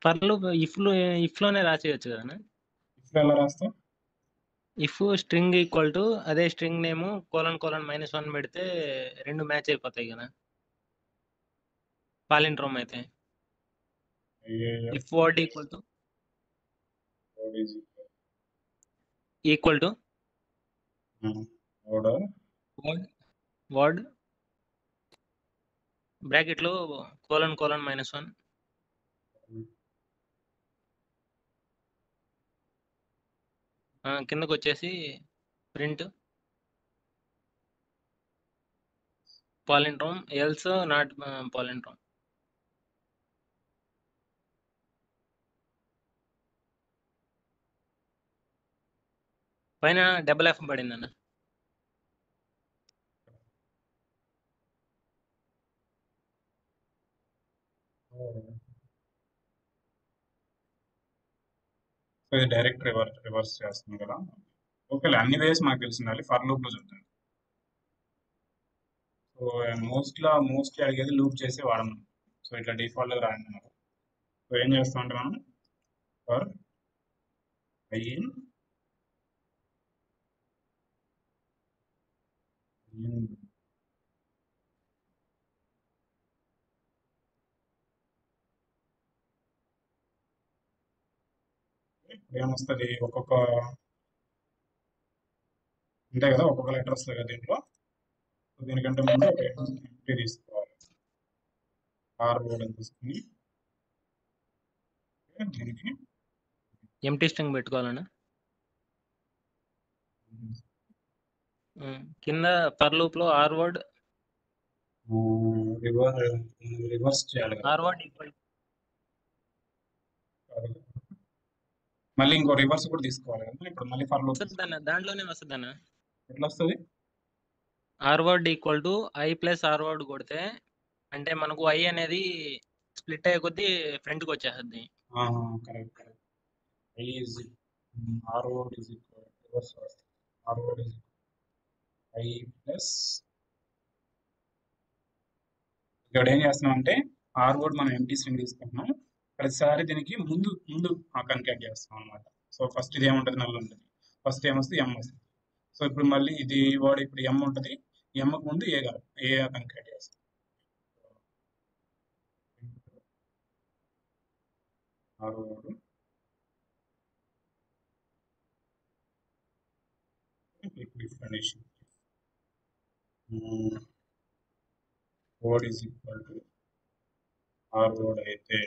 for loop if లోనే రాసేయచ్చు కదా. ఇఫ్ ఎలా రాస్తాం, ఇఫ్ స్ట్రింగ్ ఈక్వల్ టు అదే స్ట్రింగ్ నేమ్ ::-1 పెడితే రెండు మ్యాచ్ అయిపోతాయి కదా పాలిండ్రోమ్ అయితే. If word equal to word bracket లో ::-1 కిందకు వచ్చేసి print palindrome else not palindrome. పైన డబుల్ F పడింది అన్న. సో ఇది డైరెక్ట్ రివర్స్ చేస్తుంది కదా. ఓకే, అన్ని వేస్ మాకు తెలిసి ఉండాలి. ఫర్ లూప్ లో చెప్తాను. సో మోస్ట్లీ అడిగేది లూప్ చేసి వాడము. సో ఇట్లా డిఫాల్ట్ గా రాయమన్నారు. సో ఏం చేస్తాం అంటే మనం ఫర్ I in ఏమొస్తుంది, ఒక్కొక్క ఉంటాయి కదా, ఒక్కొక్క లెటర్ వస్తుంది కదా దీంట్లో. దీనికంటే ముందు ఎంట్రీ తీసుకోవాలి, ఆర్ వర్డ్ అని తీసుకుని దీనికి ఎంటీ స్ట్రింగ్ పెట్టుకోవాలన్నా. కింద ఫర్ లూప్ లో ఆర్ వర్డ్ రివర్స్ చేయాలి. ఆర్ వర్డ్ ఈక్వల్ మళ్ళీ ఇంకో రివర్స్ కూడా తీసుకోవాలి కదా ఇప్పుడు మళ్ళీ ఫర్ లూప్ వస్తుందన్న దాంట్లోనే వస్తుందన్న ఎట్లా వస్తుంది Harvard equal to I plus Harvard కొడితే అంటే మనకు ఐ అనేది స్ప్లిట్ అయ్యే కొద్దీ ఫ్రంట్కి వచ్చేస్తుంది. Correct correct I is rod is equal reverse వస్తుంది ఆర్ఓడ్ ఈజ్ ఐ ప్లస్ ఇక్కడ ఏం చేస్తున్నాం అంటే ఆర్ఓడ్ మనం ఎంటీ స్ట్రింగ్ తీసుకుంటున్నాం ప్రతిసారి దీనికి ముందు ముందు కన్కాట్ చేస్తాం అనమాట. సో ఫస్ట్ ఇది ఏముంటుంది నల్ ఉంటుంది ఫస్ట్ ఏమొస్తుంది ఎం వస్తుంది. సో ఇప్పుడు మళ్ళీ ఇది వర్డ్ ఇప్పుడు ఎం ఉంటుంది ఎంకు ముందు ఏ కన్కాట్ చేస్తాం ఆర్ఓడ్ definition word is equal to r word అయితే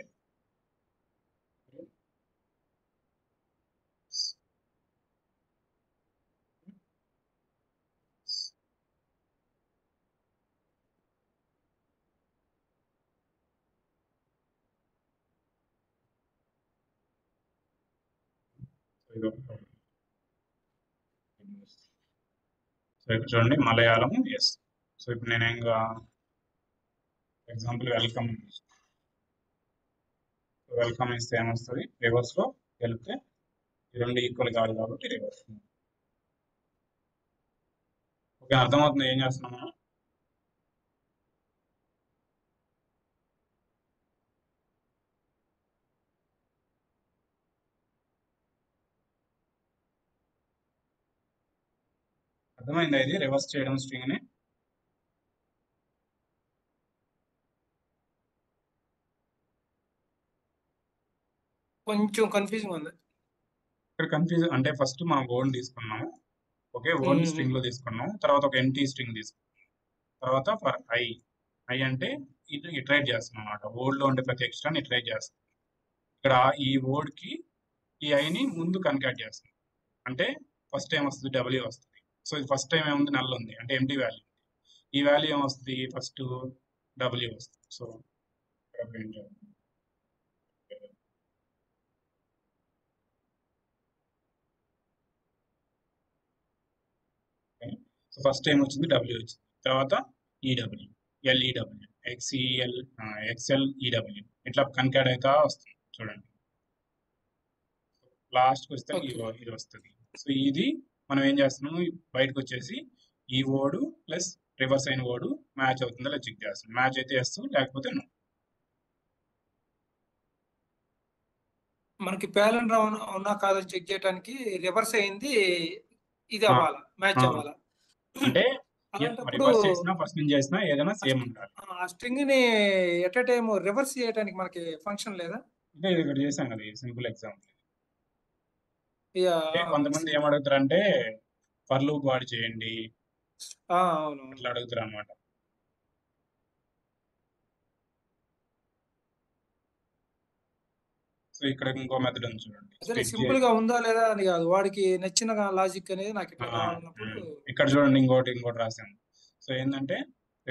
సో ఇక్కడ చూడండి మలయాళం ఎస్. సో ఇప్పుడు నేను ఇంకా ఎగ్జాంపుల్ వెల్కమ్ వెల్కమ్ ఇస్తే ఏమొస్తుంది రివర్స్లో వెళ్తే ఈ రెండు ఈక్వల్ కాదు కాబట్టి రివర్స్. ఓకే అర్థమవుతుంది ఏం చేస్తున్నాం మనం అర్థమైందా ఇది రివర్స్ చేయడం స్ట్రింగ్ ని కొంచెం కన్ఫ్యూజింగ్ ఉంది ఇక్కడ కన్ఫ్యూజ్ అంటే ఫస్ట్ మనం వర్డ్ తీసుకున్నాము ఓకే వర్డ్ స్ట్రింగ్ లో తీసుకున్నాం తర్వాత ఒక ఎంటీ స్ట్రింగ్ తీసుకున్నాం తర్వాత ఫర్ ఐ అంటే ఇటరేట్ చేస్తున్నాం అన్నమాట వర్డ్ లో ఉండే ప్రతి ఎక్స్ట్రాని ఇటరేట్ చేస్తాం ఇక్కడ ఈ వర్డ్ కి ఈ ఐని ముందు కన్కాట్ చేస్తాం అంటే ఫస్ట్ టైం వస్తుంది డబ్ల్యూ వస్తుంది. సో ఇది ఫస్ట్ టైం ఏముంది నల్ ఉంది అంటే ఎంటీ వాల్యూ ఈ వాల్యూ ఏమొస్తుంది ఫస్ట్ డబ్ల్యూ వస్తుంది. సో సో ఫస్ట్ టైం వచ్చింది డబ్ల్యూ వచ్చింది తర్వాత ఈడబ్ల్యూ ఎల్ఈడబ్ల్యూ ఎక్స్ఈఎల్ ఎక్స్ఎల్ ఈడబ్ల్యూ ఇట్లా కన్కాట్ అయితే వస్తుంది చూడండి లాస్ట్కి వస్తే ఇది వస్తుంది. సో ఇది మనం ఏం చేస్తున్నాము బయటకు వచ్చేసి ఈ వర్డ్ ప్లస్ రివర్స్ అయిన వర్డ్ మ్యాచ్ అవుతుందో లేదా చెక్ చేస్తాం మ్యాచ్ అయితే వేస్తాం లేకపోతే నో. మనకి ప్యాలెండర్ ఉన్నా కాదని చెక్ చేయడానికి రివర్స్ అయింది ఇది అవ్వాలా మ్యాచ్ అవ్వాలా అంటే అలాంటప్పుడు రివర్స్ చేసినా ఫస్ట్ నుంచి చేసినా ఏదైనా సేమ్ ఉండాలి. ఆ స్ట్రింగ్ ని ఎట్ ఎ టైం రివర్స్ చేయడానికి మనకి ఫంక్షన్ లేదా అంటే ఇది ఇక్కడ చేసాం కదా సింపుల్ ఎగ్జాంపుల్. ఇక కొంతమంది ఏమడుగుతారు అంటే ఫర్ లూప్ వాడి చేయండి అవును అట్లా అడుగుతారు అనమాట. సో ఇక్కడ ఇంకో మెథడ్ ఉంది చూడండి సింపుల్ గా ఉందా లేదా అని కాదు వాడికి నచ్చిన లాజిక్ అనేది నాకు ఇట్లా కావాలన్నప్పుడు ఇక్కడ చూడండి ఇంకోటి రాసాను. సో ఏంటంటే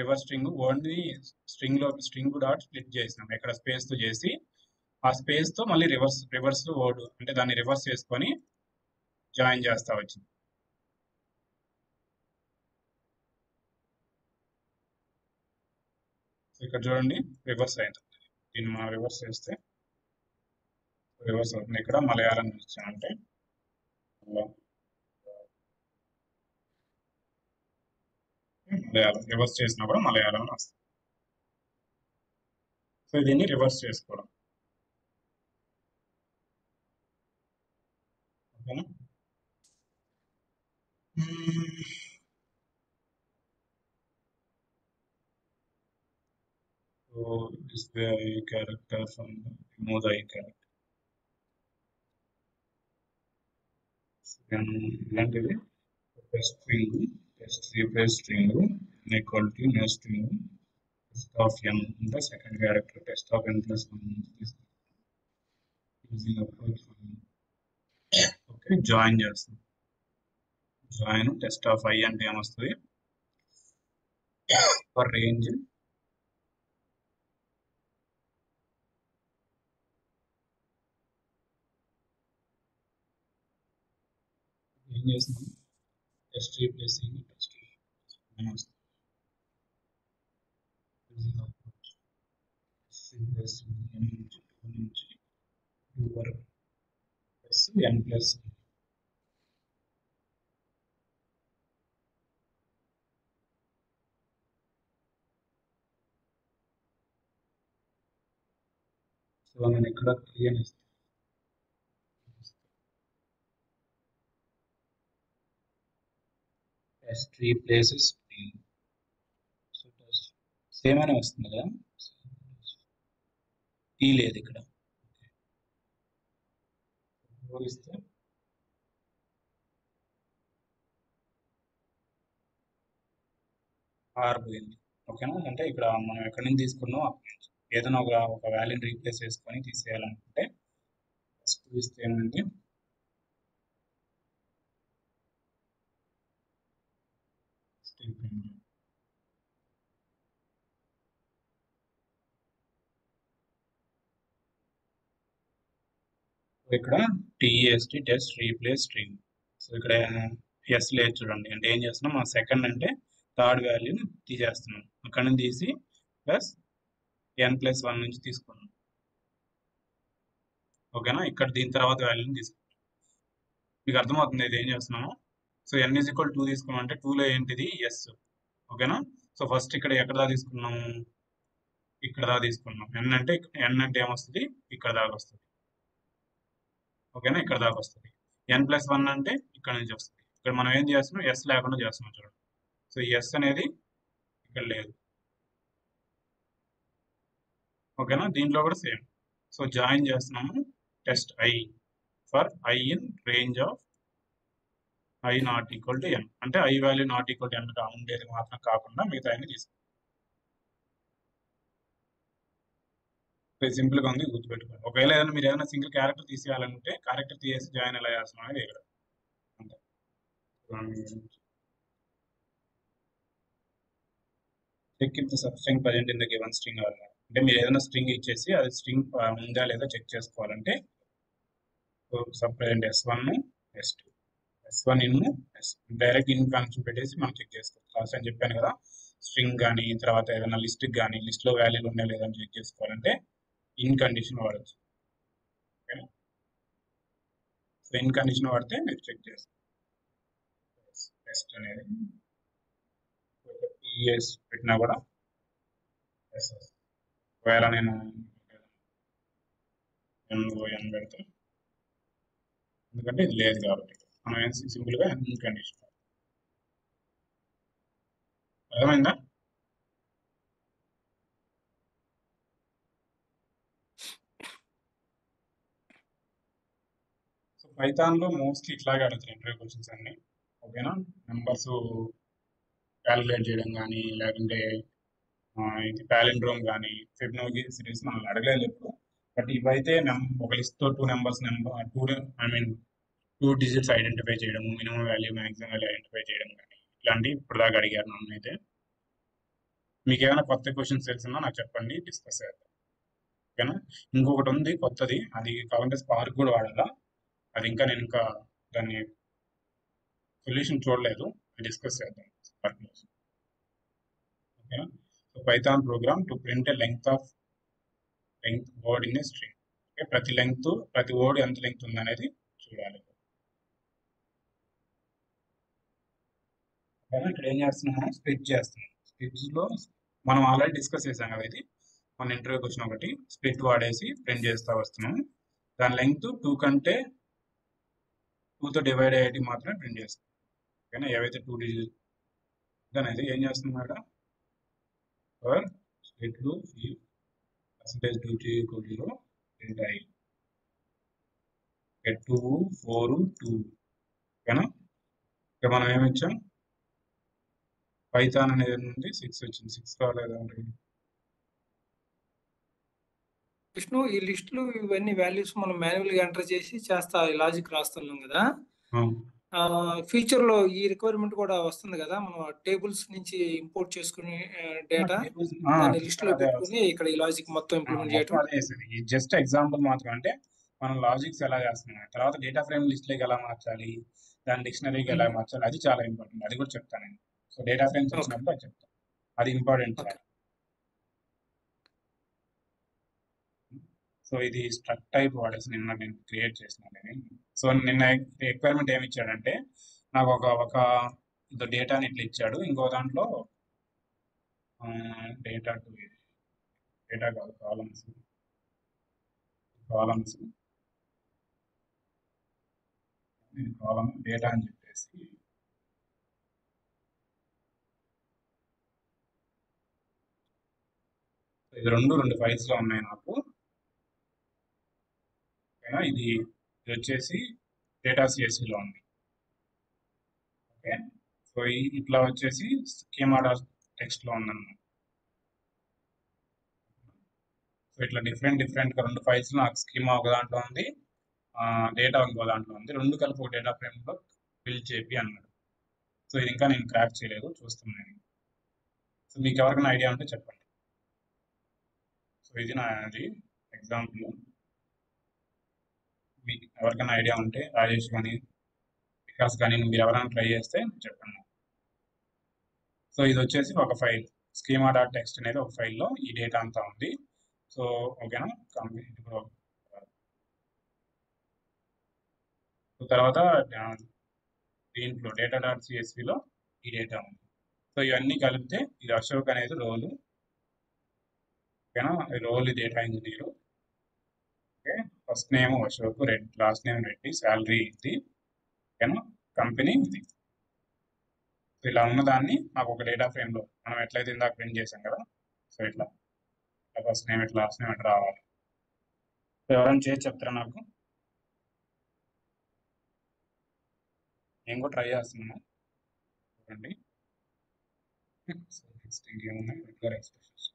రివర్స్ స్ట్రింగ్ వర్డ్ ని స్ట్రింగ్ డాట్ స్ప్లిట్ చేసినాం ఇక్కడ స్పేస్ తో చేసి ఆ స్పేస్ తో మళ్ళీ రివర్స్ వర్డ్ అంటే దాన్ని రివర్స్ చేసుకొని జాయిన్ చేస్తా వచ్చింది. ఇక్కడ చూడండి రివర్స్ అయింది దీన్ని మనం రివర్స్ చేస్తే రివర్స్ అవుతుంది. ఇక్కడ మలయాళం ఇచ్చానంటే మలయాళం రివర్స్ చేసినా కూడా మలయాళం వస్తుంది. సో దీన్ని రివర్స్ చేసుకోవడం ఓకేనా. So display I character from remove I character. ఇలాంటిది test string test replace string equal to new string test of N the second character test of N plus using approach okay join చేస్తాం join test of I అంటే ఏమొస్తుంది for range ఏం చేస్తున్నాం test replacing test అని వస్తుంది n నుంచి 2 నుంచి 2 వరకు ప్లస్ n ప్లస్ సో నేను ఇక్కడ 3 అని ఇస్తాను test replaces so test same అనే వస్తుంది కదా టీ లేదు ఇక్కడ ఇస్తే ఆర్ పోయింది ఓకేనా అంటే ఇక్కడ మనం ఎక్కడి నుంచి తీసుకున్నాం అక్కడి నుంచి ఏదైనా ఒక వాల్యూని రీప్లేస్ చేసుకొని తీసేయాలనుకుంటే ఫస్ట్ ఇస్తే ఏమైంది ఇక్కడ TST test replace string so ఇక్కడ ఎస్ లేదు చూడండి అంటే ఏం చేస్తున్నాం మన సెకండ్ అంటే థర్డ్ వాల్యూని తీసేస్తున్నాం అక్కడ నుంచి తీసి ప్లస్ n+1 నుంచి తీసుకున్నాం ఓకేనా ఇక్కడ దీని తర్వాత వాల్యూని తీసుకున్నాం మీకు అర్థమవుతుంది ఇది ఏం చేస్తున్నాము సో n = 2 తీసుకున్నాం అంటే 2లో ఏంటిది ఎస్ ఓకేనా సో ఫస్ట్ ఇక్కడ ఎక్కడ దాకా తీసుకున్నాము ఇక్కడ దాకా తీసుకున్నాం n అంటే ఏమొస్తుంది ఇక్కడ దాకా వస్తుంది ఓకేనా ఇక్కడ దాకా వస్తుంది n+1 అంటే ఇక్కడ నుంచి వస్తుంది ఇక్కడ మనం ఏం చేస్తున్నాం ఎస్ లేకుండా చేస్తున్నాం చూడండి సో ఎస్ అనేది ఇక్కడ లేదు ఓకేనా దీంట్లో కూడా సేమ్ సో జాయిన్ చేస్తున్నాము test I for I in range of I not equal to n అంటే I value not equal to n గా ఉండేది మాత్రం కాకుండా మిగతా అన్ని తీసుకుంటాం సింపుల్ గా ఉంది గుర్తుపెట్టుకోండి ఒకవేళ ఏదైనా మీరు ఏదైనా సింగిల్ క్యారెక్టర్ తీసేయాలంటే క్యారెక్టర్ తీసేసి జాయిన్ ఎలా చేస్తున్నాం అనేది ఇక్కడ అంతే check if the substring present in the given string అంటే మీరు ఏదైనా స్ట్రింగ్ ఇచ్చేసి అది స్ట్రింగ్ ఉందా లేదా చెక్ చేసుకోవాలంటే sub present s1 s2 s1 in direct in connection పెట్టేసి మనం చెక్ చేసుకోవచ్చు లాస్ట్ అని చెప్పాను కదా స్ట్రింగ్ కానీ తర్వాత ఏదైనా లిస్ట్ కానీ లిస్ట్ లో వాల్యూలు ఉన్నాయా లేదా అని చెక్ చేసుకోవాలంటే ఇన్ కండిషన్ వాడచ్చు ఓకేనా సో ఇన్ కండిషన్ వాడితే మీరు చెక్ చేస్తారు టెస్ట్ అనేది టీఎస్ పెట్టినా కూడా ఎస్ ఒకవేళ నేను n పెడతాను ఎందుకంటే ఇది లేదు కాబట్టి మనం సింపుల్గా ఇన్ కండిషన్ అర్థమైందా సో పైథాన్లో మోస్ట్లీ ఇట్లాగే అడుగుతాయి ఇంటర్వ్యూ క్వశ్చన్స్ అన్ని ఓకేనా నెంబర్స్ క్యాలిక్యులేట్ చేయడం కానీ లేకుంటే ఇది పాలిండ్రోమ్ కానీ ఫిబొనాచి సిరీస్ మనం అడగలేదు ఎప్పుడు బట్ ఇవైతే ఒక లిస్ట్తో 2 నెంబర్స్ టూ డిజిట్స్ ఐడెంటిఫై చేయడం minimum value maximum value identify చేయడం కానీ ఇట్లాంటి ఇప్పుడు దాకా అడిగారు నన్ను అయితే మీకు ఏమైనా కొత్త క్వశ్చన్స్ తెలిసినా నాకు చెప్పండి డిస్కస్ చేద్దాం ఓకేనా ఇంకొకటి ఉంది కొత్తది అది కావాలంటే స్పార్క్ కూడా వాడాలా అది ఇంకా నేను దాన్ని సొల్యూషన్ చూడలేదు డిస్కస్ చేద్దాం స్పార్క్ ఓకేనా so Python program to print a length word in a string okay ప్రతి వర్డ్ ఎంత లెంగ్త్ ఉందనేది చూడాలి ఇక్కడ ఏం చేస్తున్నాము స్ప్లిట్ చేస్తున్నాం స్ప్లిట్స్లో మనం ఆల్రెడీ డిస్కస్ చేసాం కదా ఇది మన ఇంటర్వ్యూకి వచ్చిన ఒకటి స్ప్లిట్ వాడేసి ప్రింట్ చేస్తూ వస్తున్నాం దాని లెంగ్త్ 2 కంటే 2తో డివైడ్ అయ్యేటి మాత్రమే ప్రింట్ చేస్తాం ఓకేనా ఏవైతే 2 డిజిట్ అనేది ఏం చేస్తున్నాం ఇక్కడ ఫర్ స్ప్లిట్లు percentage duty equal to print అయ్యి 2 4 2 ఓకేనా ఇక్కడ మనం ఏమి ఇచ్చాం పైథాన్ అనేది ఉంది 6 వచ్చింది 6 రాలేదు విష్ణు ఈ లిస్టులు ఇవన్నీ వాల్యూస్ మనం మాన్యువల్ గా ఎంటర్ చేసి లాజిక్ రాస్తున్నాం కదా ఫ్యూచర్ లో ఈ రిక్వైర్మెంట్ కూడా వస్తుంది కదా మనం టేబుల్స్ నుంచి ఇంపోర్ట్ చేసుకుని డేటా లిస్ట్ లో పెట్టుకుని ఇక్కడ ఈ లాజిక్ మొత్తం ఇంప్లిమెంట్ చేయడం జస్ట్ ఎగ్జాంపుల్ మాత్రం అంటే మనం లాజిక్స్ ఎలా చేస్తున్నాం తర్వాత డేటా ఫ్రేమ్ లిస్ట్ లోకి ఎలా మార్చాలి దాని డిక్షనరీకి ఎలా మార్చాలి అది చాలా ఇంపార్టెంట్. అది కూడా చెప్తాను నేను. సో డేటా ఫ్రేమ్స్ ఓకే వచ్చినప్పుడు అది చెప్తాను. అది ఇంపార్టెంట్ ఓకే చాలా. సో ఇది స్ట్రక్ టైప్ వాడేసి నిన్న నేను క్రియేట్ చేసినాను నేను. సో నిన్న రిక్వైర్మెంట్ ఏమి ఇచ్చాడంటే నాకు ఒక డేటాని ఇట్లా ఇచ్చాడు. ఇంకో దాంట్లో డేటా డేటా కాదు కాలమ్స్ కాలమ్ డేటా అని చెప్పేసి ఇది రెండు ఫైల్స్ లో ఉన్నాయి నాకు. ఓకేనా, ఇది వచ్చేసి డేటా సిఎస్విలో ఉంది. ఓకే, సో ఇట్లా వచ్చేసి స్కీమా డాట్ టెక్స్ట్ లో ఉందన్నమాట. సో ఇట్లా డిఫరెంట్ గా రెండు ఫైల్స్ నాకు స్కీమా ఒక దాంట్లో ఉంది, డేటా ఇంకో దాంట్లో ఉంది. రెండు కలిపి ఒక డేటా ఫ్రేమ్ లో బిల్డ్ చేపి అన్నాడు. సో ఇది ఇంకా నేను క్రాక్ చేయలేదు, చూస్తున్నాను. సో మీకు ఎవరికైనా ఐడియా ఉంటే చెప్పండి. సో ఇది నాది ఎగ్జాంపుల్. మీకు ఎవరికైనా ఐడియా ఉంటే రాజేష్ కానీ వికాస్ కానీ మీరు ఎవరైనా ట్రై చేస్తే చెప్పండి. సో ఇది వచ్చేసి ఒక ఫైల్ స్కీమా డాట్ టెక్స్ట్ అనేది ఒక ఫైల్లో ఈ డేటా అంతా ఉంది. సో ఓకేనా, కంప్లీట్. తర్వాత దీంట్లో డేటా డాట్ సిఎస్విలో ఈ డేటా ఉంది. సో ఇవన్నీ కలిపితే ఇది అశోక్ అనేది రోలు. ఓకేనా, role data engineer. Okay, first name Ashok, last name Reddy, salary ఇది. ఓకేనా, కంపెనీ ఇది. సో ఇలా ఉన్నదాన్ని నాకు ఒక డేటా ఫ్రేమ్లో మనం ఎట్లయితే ఇందాక ప్రింట్ చేసాం కదా, సో ఇట్లా ఫస్ట్ నేమ్ ఇట్లా లాస్ట్ నేమ్ ఇట్లా రావాలి. సో ఎవరైనా చేసి చెప్తారా నాకు? నేను కూడా ట్రై చేస్తున్నాను, చూడండి. సో నెక్స్ట్ ఇంకేమున్నాయి, రెగ్యులర్ ఎక్స్ప్రెషన్స్.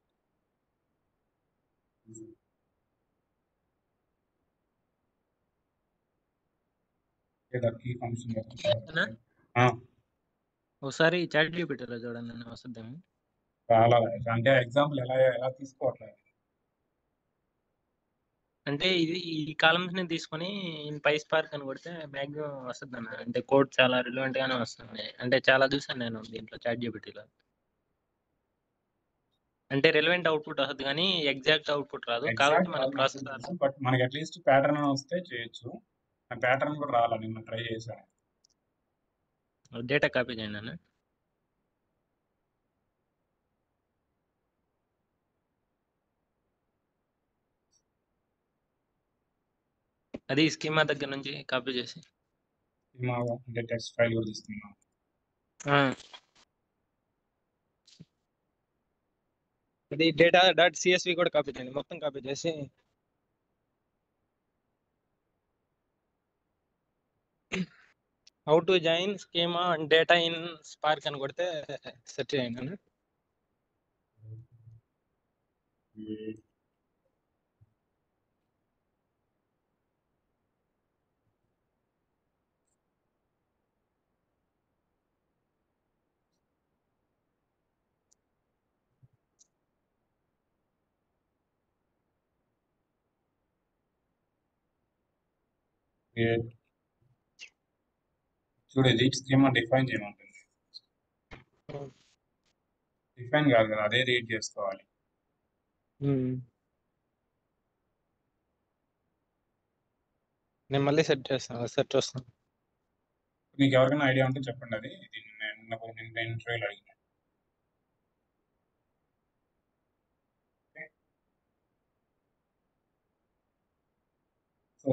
లేదా కీ ఫంక్షన్ ఒకసారి చాట్ జీపీటీలో చూడండి నేను వస్తుందేమో. చాలా అంటే ఎగ్జాంపుల్ ఎలా తీసుకోవట్లేదు. అంటే ఇది ఈ కాలమ్స్ ని తీసుకొని పై స్పార్క్ అని కొడితే మ్యాక్సిమం వస్తుంది అన్న. అంటే కోడ్ చాలా రిలవెంట్ గానే వస్తుంది. అంటే చాలా చూసాను నేను దీంట్లో చాట్ జీపీటీలో. అంటే రిలవెంట్ అవుట్పుట్ వస్తుంది కానీ ఎగ్జాక్ట్ అవుట్పుట్ రాదు. కాబట్టి మన ప్రాసెసర్ బట్ మనకి అట్లీస్ట్ ప్యాటర్న్ వస్తే చేయొచ్చు. ప్యాటర్న్ కూడా రాలా, నిన్న ట్రై చేశాను. డేటా కాపీ చేయండి అన్న. అది స్కీమా దగ్గర నుంచి కాపీ చేసి అంటే టెక్స్ట్ ఫైల్ కూడా తీసుకున్నాం. అది డేటా డాట్ సిఎస్వి కూడా కాపీ చేయండి, మొత్తం కాపీ చేసి how to join schema and data in spark అని కొడితే సెర్చ్ చేయండి అన్న. చూడు, ఇది స్కీమా డిఫైన్ చేయమంటుంది. డిఫైన్ కాదు కదా, అదే రీడ్ చేసుకోవాలి. నేను మళ్ళీ సెర్చ్ వస్తాను. మీకు ఎవరికైనా ఐడియా ఉంటే చెప్పండి. అది ఇది నేను ఇంటర్వ్యూలో అడిగిన. సో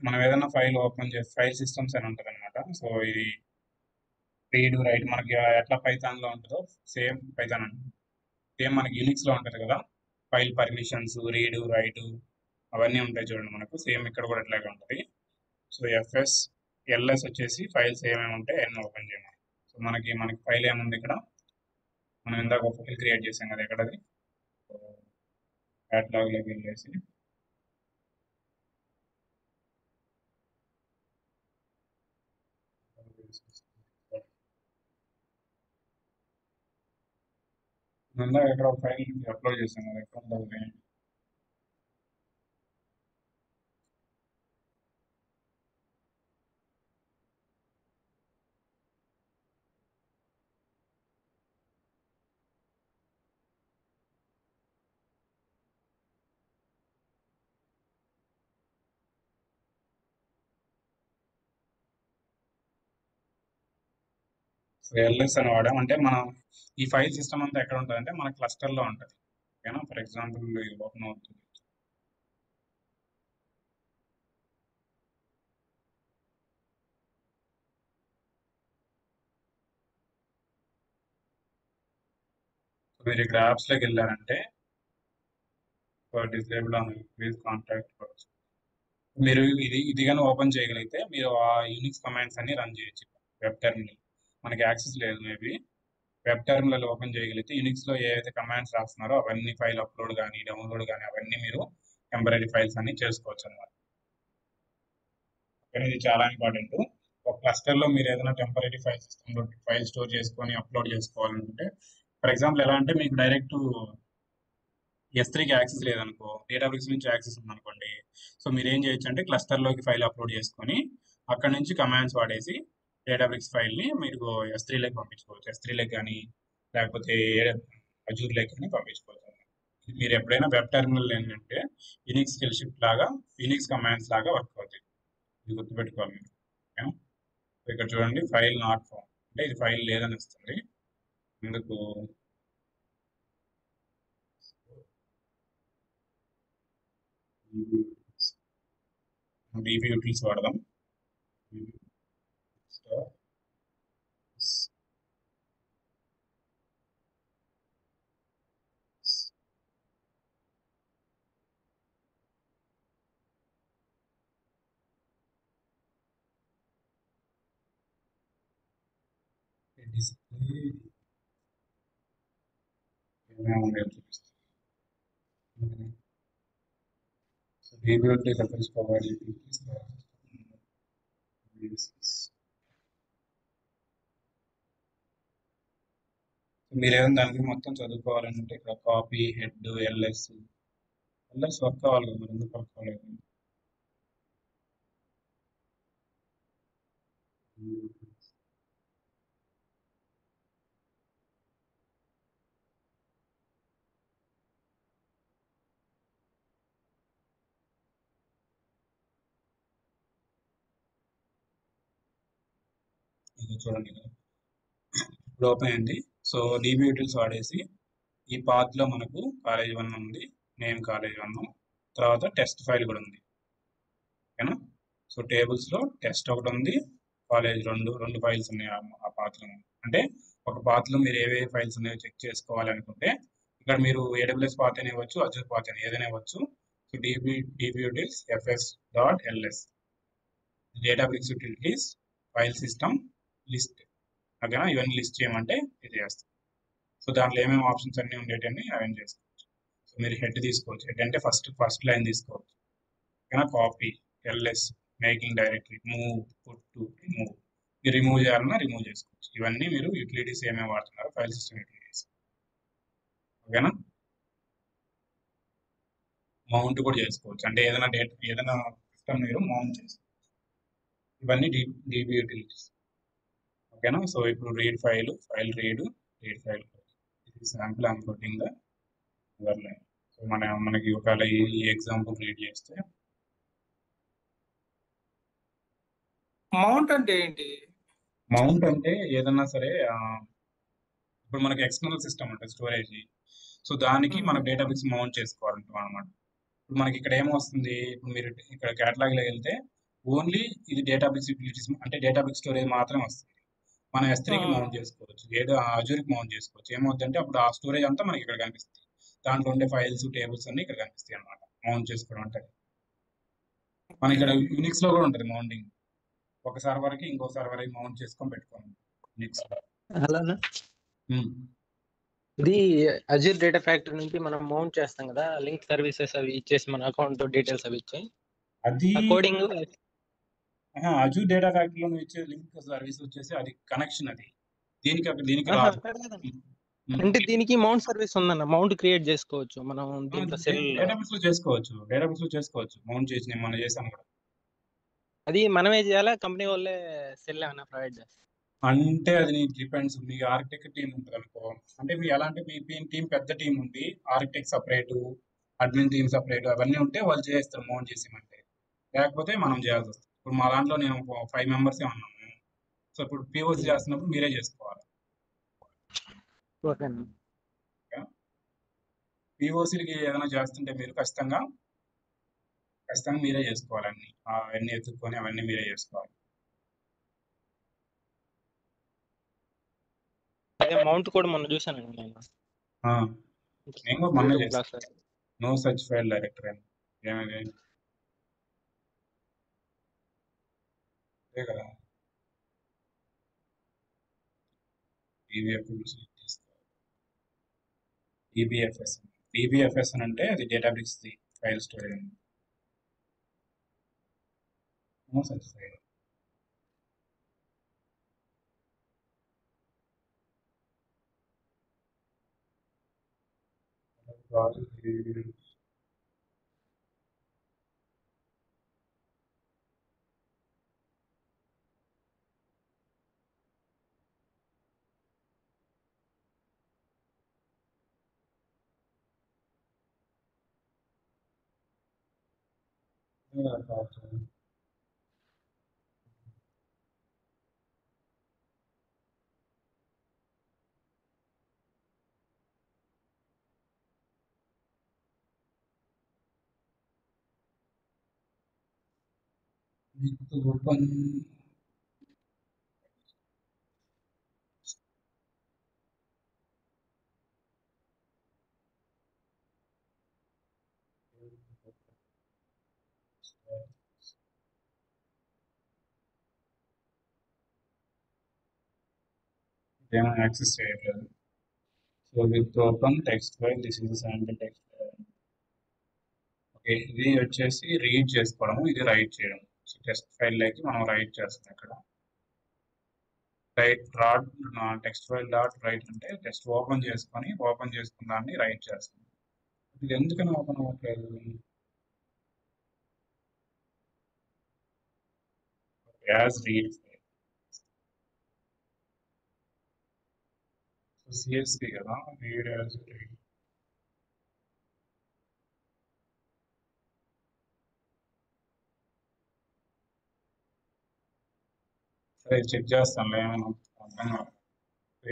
మనం ఏదైనా ఫైల్ ఓపెన్ చేసి ఫైల్ సిస్టమ్స్ అని ఉంటుంది అనమాట. సో ఇది రీడ్ రైట్ మనకి ఎట్లా పైథాన్లో ఉంటుందో సేమ్ పైథాన్ అంటే సేమ్ మనకి యూనిక్స్లో ఉంటుంది కదా, ఫైల్ పర్మిషన్స్ రీడ్ రైట్ అవన్నీ ఉంటాయి చూడండి మనకు. సేమ్ ఇక్కడ కూడా ఇట్లాగే ఉంటుంది. సో ఎల్ఎస్ వచ్చేసి ఫైల్స్ ఏమేమి ఉంటాయి అన్నీ ఓపెన్ చేయమని. సో మనకి ఫైల్ ఏముంది ఇక్కడ, మనం ఇందాక ఒక ఫైల్ క్రియేట్ చేసాం కదా, ఎక్కడది క్యాటలాగ్లోకి వెళ్ళేసి ఇందాక ఎక్కడ ఒక ఫైల్ అప్లోడ్ చేసాం కదా, ఎక్కడ ఉంటుంది సో ఎల్ఎస్ అని వాడాం. అంటే మనం ఈ ఫైల్ సిస్టమ్ అంతా ఎక్కడ ఉంటుంది అంటే మన క్లస్టర్లో ఉంటుంది. ఓకేనా? ఫర్ ఎగ్జాంపుల్ ఇది ఓపెన్ అవుతుంది. మీరు ఇక్కడ యాప్స్లోకి వెళ్ళారంటే డిసేబుల్ ఆన్ ఇంక్రీజ్ కాంటాక్ట్, మీరు ఇది కానీ ఓపెన్ చేయగలిగితే మీరు ఆ యూనిక్స్ కమాండ్స్ అన్ని రన్ చేయొచ్చు. వెబ్ టెర్మినల్ మనకి యాక్సెస్ లేదు, మేబీ వెబ్ టెర్మినల్ ఓపెన్ చేయగలిగితే యూనిక్స్లో ఏవైతే కమాండ్స్ రాస్తున్నారో అవన్నీ ఫైల్ అప్లోడ్ కానీ డౌన్లోడ్ కానీ అవన్నీ మీరు టెంపరీ ఫైల్స్ అన్ని చేసుకోవచ్చు అనమాట. ఇది చాలా ఇంపార్టెంట్. ఒక క్లస్టర్లో మీరు ఏదైనా టెంపరీ ఫైల్ సిస్టంలో ఫైల్ స్టోర్ చేసుకొని అప్లోడ్ చేసుకోవాలనుకుంటే, ఫర్ ఎగ్జాంపుల్ ఎలా అంటే మీకు డైరెక్ట్ S3కి యాక్సెస్ లేదనుకో, డేటాబేస్ నుంచి యాక్సెస్ ఉందనుకోండి. సో మీరు ఏం చేయొచ్చు అంటే క్లస్టర్లోకి ఫైల్ అప్లోడ్ చేసుకొని అక్కడ నుంచి కమాండ్స్ వాడేసి డేటాబేస్ ఫైల్ని మీరు S3లోకి పంపించుకోవచ్చు. S3లోకి కానీ లేకపోతే అజూర్లోకి కానీ పంపించుకోవచ్చు. మీరు ఎప్పుడైనా వెబ్ టెర్మినల్ ఏంటంటే యూనిక్స్ స్కిల్ షిఫ్ట్ లాగా యూనిక్స్ కమాండ్స్ లాగా వర్క్ అవుతుంది. ఇది గుర్తుపెట్టుకోవాలి మీరు. ఓకేనా? ఇక్కడ చూడండి, ఫైల్ నాట్ ఫౌండ్ అంటే ఇది ఫైల్ లేదని వస్తుంది. ఎందుకు? DB utils వాడదాం. DB utils తెలుసుకోవాలి. మీరేమైనా దానికి మొత్తం చదువుకోవాలంటే ఇక్కడ కాపీ హెడ్ ఎల్ఎస్ వర్క్ కావాలి కదా, మరి ఎందుకు వర్క్ కాలేదు? ఇది చూడండి, ఇప్పుడు ఓపెన్ అయింది. సో DB utils వాడేసి ఈ పాత్లో మనకు కాలేజ్ 1 ఉంది, నేమ్ కాలేజ్ 1, తర్వాత టెస్ట్ ఫైల్ కూడా ఉంది. ఓకేనా? సో టేబుల్స్లో టెస్ట్ ఒకటి ఉంది, కాలేజ్ 2 ఫైల్స్ ఉన్నాయి ఆ పాత్లో. అంటే ఒక పాత్లో మీరు ఏవే ఫైల్స్ ఉన్నాయో చెక్ చేసుకోవాలనుకుంటే ఇక్కడ మీరు AWS పాత్ అని ఇవ్వచ్చు, అజూర్ పాత్ అని ఏదైనా ఇవ్వచ్చు. So DB utils fs.ls database utilities file system list. ఓకేనా? ఇవన్నీ లిస్ట్ చేయమంటే ఇది చేస్తాం. సో దాంట్లో ఏమేమి ఆప్షన్స్ అన్నీ ఉండేటన్ని అవన్నీ చేసుకోవచ్చు. సో మీరు హెడ్ తీసుకోవచ్చు. హెడ్ అంటే ఫస్ట్ లైన్ తీసుకోవచ్చు. ఓకేనా? Copy LS making directory move put to remove. మీరు రిమూవ్ చేయాలన్నా రిమూవ్ చేసుకోవచ్చు. ఇవన్నీ మీరు యూటిలిటీస్ ఏమేమి వాడుతున్నారో ఫైల్ సిస్టమ్ యూటిలిటీస్. ఓకేనా? మౌంట్ కూడా చేసుకోవచ్చు. అంటే ఏదైనా సిస్టమ్ మీరు మౌంట్ చేసుకోవచ్చు. ఇవన్నీ DB యూటిలిటీస్. ఓకేనా? సో ఇప్పుడు రీడ్ ఫైల్ రీడ్ ఫైల్. ఇది sample I'm putting the line. So మనకి ఒకవేళ ఈ ఎగ్జాంపుల్ రీడ్ చేస్తే మౌంట్ అంటే ఏంటి? మౌంట్ అంటే ఏదన్నా సరే ఇప్పుడు మనకి ఎక్స్టర్నల్ సిస్టమ్ ఉంటుంది స్టోరేజ్. సో దానికి మనం డేటాబేస్ మౌంట్ చేసుకోవాలంటాం అనమాట. ఇప్పుడు మనకి ఇక్కడ ఏమొస్తుంది, ఇప్పుడు మీరు ఇక్కడ క్యాటలాగ్లో వెళ్తే ఓన్లీ ఇది డేటాబేస్ యూటిలిటీస్ అంటే డేటాబేస్ స్టోరేజ్ మాత్రమే వస్తుంది. మనం S3కి మౌంట్ చేసుకోవచ్చు, ఏదో అజూర్కి మౌంట్ చేసుకోవచ్చు. ఏమవుతుందంటే అప్పుడు ఆ స్టోరేజ్ అంతా మనకి ఇక్కడ కనిపిస్తుంది. దాంట్లో ఉండే ఫైల్స్ టేబుల్స్ అన్ని ఇక్కడ కనిపిస్తాయి అనమాట. మౌంట్ చేసుకోవడం అంటే మన ఇక్కడ యూనిక్స్ లో కూడా ఉంటుంది మౌంటింగ్. ఒక సర్వర్కి ఇంకో సర్వర్కి మౌంట్ చేసుకొని పెట్టుకోండి యూనిక్స్. అలానా? ఇది అజూర్ డేటా ఫ్యాక్టరీ నుంచి మనం మౌంట్ చేస్తాం కదా, లింక్ సర్వీసెస్ అవి ఇచ్చేసి మన అకౌంట్ డీటెయిల్స్ అవి ఇచ్చాయి. అది కోడింగ్ అజూర్ డేటా ఫ్యాక్టరీలో ఇచ్చే లింక్ సర్వీస్ వచ్చేసి అది కనెక్షన్. అది దీనికి రాదు. అంటే దీనికి మౌంట్ సర్వీస్ ఉందన్న, మౌంట్ క్రియేట్ చేసుకోవచ్చు మనం దీంట్లో సెల్ డేటాబేస్ లో చేసుకోవచ్చు మౌంట్ చేసి మనం చేసాం కూడా. అది మనమే చేయాలా, కంపెనీ వాళ్ళే సెల్ ఏమైనా ప్రొవైడ్ చేస్తారు? అంటే అది నీకు డిపెండ్స్. మీ ఆర్కిటెక్ట్ టీం ఉంటుంది అనుకో, అంటే మీ ఎలాంటి మీ టీం పెద్ద టీం ఉంది, architect separate, admin team separate, అవన్నీ ఉంటే వాళ్ళు చేస్తారు మౌంట్ చేసేమంటే. లేకపోతే మనం చేయాల్సి వస్తుంది. ఇప్పుడు మా దాంట్లో నేను 5 మెంబర్సే ఉన్నాము. సో ఇప్పుడు పిఓసి చేస్తున్నప్పుడు మీరే చేసుకోవాలి. ఓకే అన్న. పిఓసికి ఏదైనా చేస్తుంటే మీరు ఖచ్చితంగా మీరే చేసుకోవాలి. అవన్నీ ఎత్తుక్కొని అవన్నీ మీరే చేసుకోవాలి. అదే మౌంట్ కూడా మొన్న చూసానండి నేను. నేను కూడా మొన్న యూట్యూబ్ చేస్తాను. Class no such file director అని ఏమది అదే కదా. ఈబిఎఫ్ఎస్ అని అంటే అది database file storage. No such file. Open ఏమైనా యాక్సెస్ చేయట్లేదు. So with open text file this is sample text file. Okay, ఇది వచ్చేసి రీడ్ చేసుకోవడము, ఇది రైట్ చేయడం. సో టెక్స్ట్ ఫైల్ లోకి మనం రైట్ చేస్తాం. ఇక్కడ right rod text file dot right అంటే టెక్స్ట్ ఓపెన్ చేసుకున్న దాన్ని రైట్ చేస్తాం. ఇది ఎందుకని ఓపెన్ అవ్వట్లేదు? As read file. So CSP కదా, రీడ్ యాజ్ రీడ్. సరే చెక్ చేస్తాను ఏమైనా అర్థం కాదు.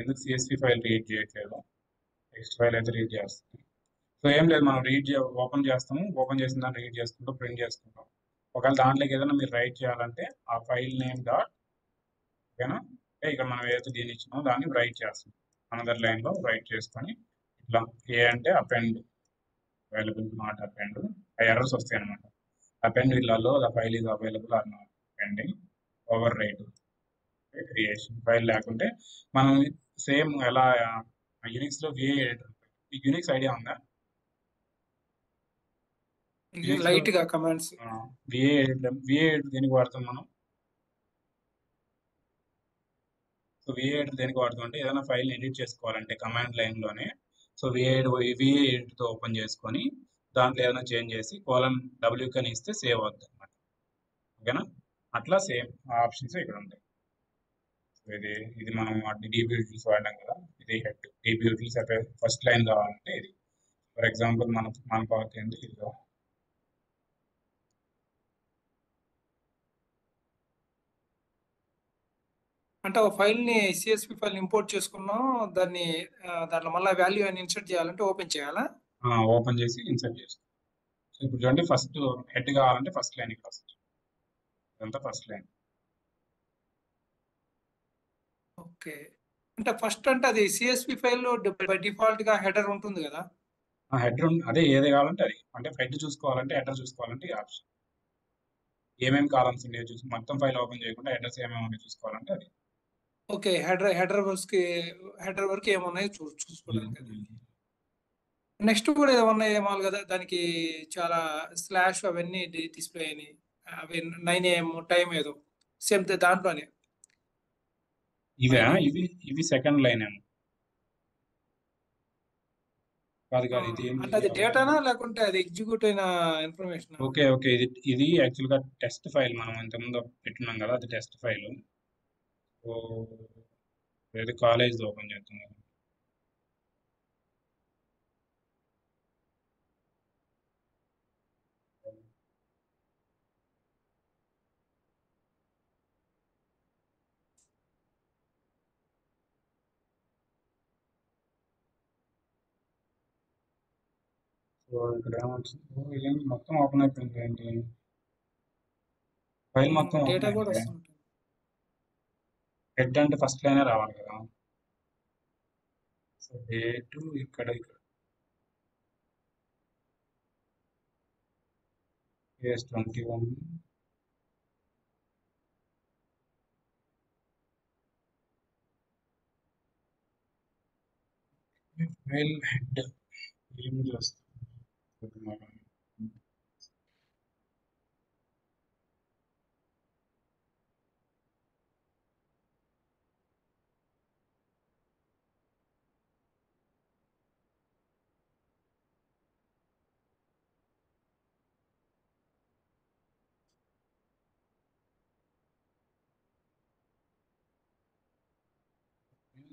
ఎందుకు సిఎస్పి ఫైల్ రీడ్ చేయట్లేదు? టెక్స్ట్ ఫైల్ అయితే రీడ్ చేస్తాం. సో ఏం లేదు, మనం ఓపెన్ చేస్తాము, ఓపెన్ చేసిన దాన్ని రీడ్ చేసుకుంటాం, ప్రింట్ చేసుకుంటాం. ఒకవేళ దాంట్లోకి ఏదైనా మీరు రైట్ చేయాలంటే ఆ ఫైల్ నేమ్ డాట్, ఓకేనా, ఇక్కడ మనం ఏదైతే దీన్ని ఇచ్చినామో దాన్ని రైట్ చేస్తాం. అనదర్ లైన్లో రైట్ చేసుకొని ఇట్లా ఏ అంటే అపెండ్, అవైలబుల్ నాట్ అపెండ్, ఆ ఎర్రర్స్ వస్తాయి అనమాట. అపెండ్ ఇళ్లలో the file is available or not pending, overwrite creation. File లేకుంటే మనం సేమ్ ఎలా యూనిక్స్లో విఏ ఎడిటర్, మీకు యూనిక్స్ ఐడియా ఉందా? లైట్ గా కమాండ్స్. విఏ ఎడిటర్ దేనికి వాడతాం మనం? సో విఏ ఎడిటర్ దేనికి వాడతాం అంటే ఏదైనా ఫైల్ ఎడిట్ చేసుకోవాలంటే కమాండ్ లైన్లోనే. సో విఏ ఎడిటర్తో ఓపెన్ చేసుకొని దాంట్లో ఏదైనా చేంజ్ చేసి :W అని ఇస్తే సేవ్ అవుతుంది అనమాట. ఓకేనా, అట్లా సేమ్ ఆప్షన్స్ ఇక్కడ ఉంటాయి. ఇది మనం డీబీ యూటిల్స్ వాడినాం కదా, ఇది head DB utils. First line కావాలంటే ఇది, ఫర్ ఎగ్జాంపుల్ మన పార్ట్ ఏంటి ఇది. అంటే ఒక ఫైల్ ని సిఎస్పి ఫైల్ ఇంపోర్ట్ చేసుకున్నాం, దాంట్లో మళ్ళీ వాల్యూ అని ఇన్సర్ట్ చేయాలంటే ఓపెన్ చేయాలా? ఓపెన్ చేసి ఇన్సర్ట్ చేస్తాం. సో ఇప్పుడు చూడండి, ఫస్ట్ హెడ్ కావాలంటే ఫస్ట్ లైన్, ఫస్ట్ ఇదంతా ఫస్ట్ లైన్. ఓకే, అంటే ఫస్ట్ అంటే అది సిఎస్పి ఫైల్ బై డిఫాల్ట్ గా హెడర్ ఉంటుంది కదా? హెడర్ అదే, ఏది కావాలంటే అది. అంటే హెడ్ చూసుకోవాలంటే హెడర్ చూసుకోవాలంటే ఈ ఆప్షన్. ఏమేమి కాలమ్స్ ఉన్నాయో చూసి మొత్తం ఫైల్ ఓపెన్ చేయకుండా హెడర్స్ ఏమేమి ఉన్నాయో చూసుకోవాలంటే అది. ఓకే, హెడర్ వరకు ఏమున్నాయో చూసుకోవడానికి. నెక్స్ట్ కూడా ఏమన్నా ఏమాలి కదా, దానికి చాలా స్లాష్ అవన్నీ డిస్ప్లే అయినాయి. అవి 9 AM టైం ఏదో సేమ్ దాంట్లోనే. ఇవి సెకండ్ లైన్ ఏమో కాదు. అంటే అది డేటానా లేకుంటే అది ఎగ్జిక్యూట్ అయిన ఇన్ఫర్మేషన్? ఓకే, ఇది యాక్చువల్ గా టెస్ట్ ఫైల్. మనం ఇంతకుముందు పెట్టున్నాం కదా, అది టెస్ట్ ఫైల్. సో ఏది కాలేజ్ ఓపెన్ చేస్తున్నాం. సో ఇక్కడ ఏమొచ్చింది ఇదేం మొత్తం ఓపెన్ అయిపోయింది ఏంటి ఫైల్ మొత్తం ఓపెన్ డేటా కూడా అయింది వస్తుంటుంది. హెడ్ అంటే ఫస్ట్ లైనే రావాలి కదా సో డేట్ ఇక్కడ కేస్ 21 ఫైల్ హెడ్ ఏం చేస్తుంది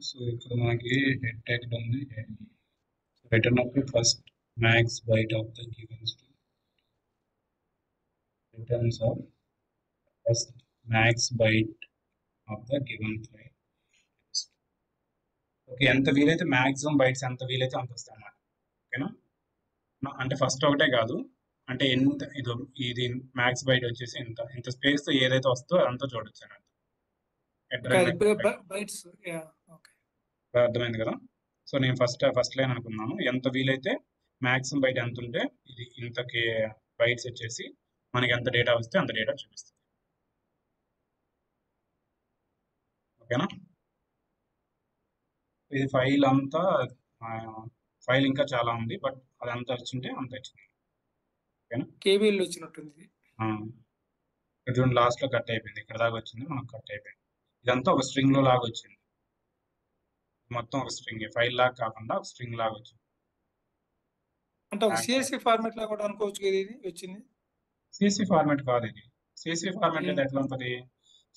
సో ఇక్కడ మనకి హెడ్ ఎక్కడ ఉంది return of first max byte of the given returns of first max byte of the given file okay ఎంత వీలైతే మ్యాక్సిమం బైట్స్ ఎంత వీలైతే అంత వస్తాయి అన్నమాట ఓకేనా అంటే ఫస్ట్ ఒకటే కాదు అంటే ఎంత ఇది మ్యాక్స్ బైట్ వచ్చేసి ఇంత స్పేస్ తో ఏదైతే వస్తుందో అదంతా చూడొచ్చు అన్నమాట బైట్స్ అర్థమైంది కదా సో నేను ఫస్ట్ లైన్ అనుకున్నాను ఎంత వీలైతే మ్యాక్సిమం బైట్ ఎంత ఉంటే ఇది ఇంతకి బైట్స్ వచ్చేసి మనకి ఎంత డేటా వస్తే అంత డేటా చూపిస్తుంది ఓకేనా ఇది ఫైల్ అంతా ఫైల్ ఇంకా చాలా ఉంది బట్ అది అంత వచ్చింటే అంత వచ్చింది ఓకేనా కేబీఎల్ వచ్చినట్టుంది. చూడండి లాస్ట్ లో కట్ అయిపోయింది ఇక్కడ దాకా వచ్చింది మనకు కట్ అయిపోయింది ఇదంతా ఒక స్ట్రింగ్ లో లాగా వచ్చింది మొత్తం ఒక స్ట్రింగ్ ఫైల్ లాగా కాకుండా ఒక స్ట్రింగ్ లాగా వచ్చింది అంటే ఒక సిఎస్సి ఫార్మాట్ లా కూడా అనుకోవచ్చు కదా ఇది వచ్చింది. సిఎస్సి ఫార్మాట్ కాదు ఇది సిఎస్సి ఫార్మాట్ అయితే ఎట్లా ఉంటుంది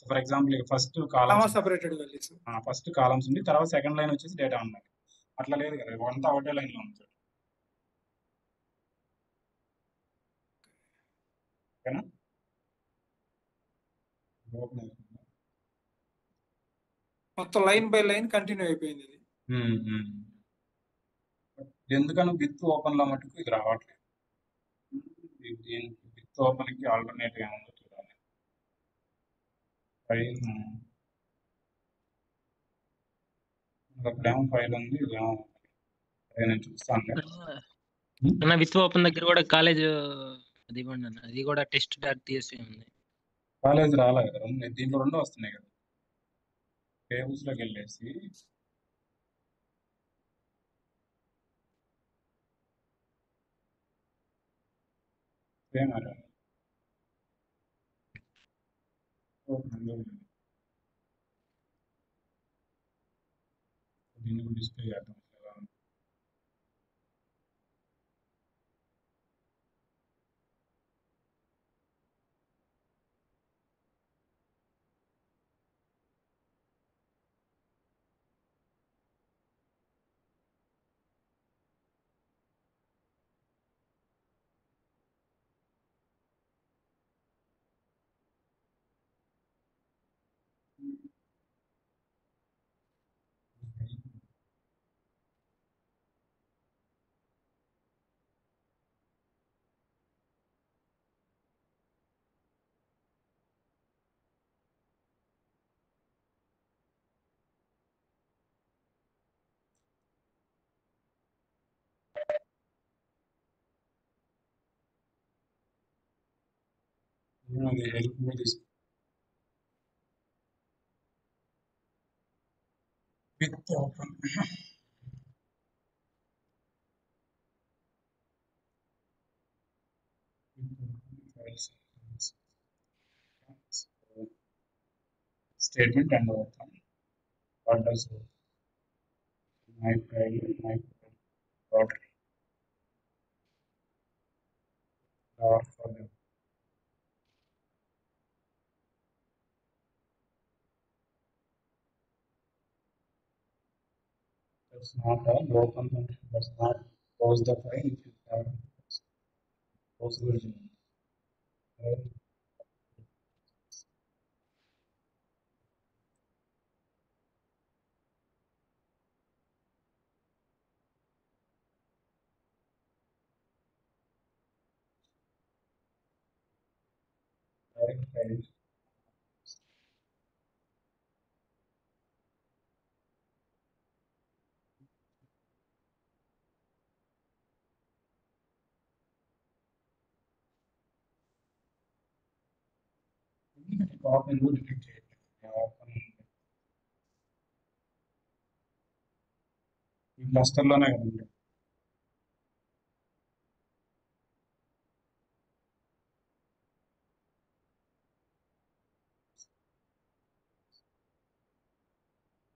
for example first columns separated values first columns ఉంది తర్వాత సెకండ్ లైన్ వచ్చేసి డేటా ఉండాలి అట్లా లేదు కదా అంతా ఒకటే లైన్ లో ఉంది ఓకేనా మొత్తం లైన్ బై లైన్ కంటిన్యూ అయిపోయింది ఇది. ఎందుకని విత్ ఓపెన్ లో మటుకు ఇది రావట్లేదు విత్ ఓపెన్ కి ఆల్టర్నేటివ్ ఏముందో చూడాలి ఫైల్ ఇక్కడేమో ఫైల్ ఉంది ఇదేమో నేను చూస్తాను విత్ ఓపెన్ దగ్గర కూడా కాలేజ్ అది ఇవ్వండి అన్న అది కూడా టెస్ట్ డాట్ టీఎస్పీ ఉంది కాలేజ్ రాలేదు కదా దీంట్లో రెండు వస్తున్నాయి కదా టేబుల్స్ లోకి వెళ్ళేసి దీన్ని డిస్ప్లే చేద్దాం with open statement and open what does my file dot for them that's not a open function does not close the file if you have close the original file copy delete చేయాలి ఈ క్లస్టర్లోనే కదండి.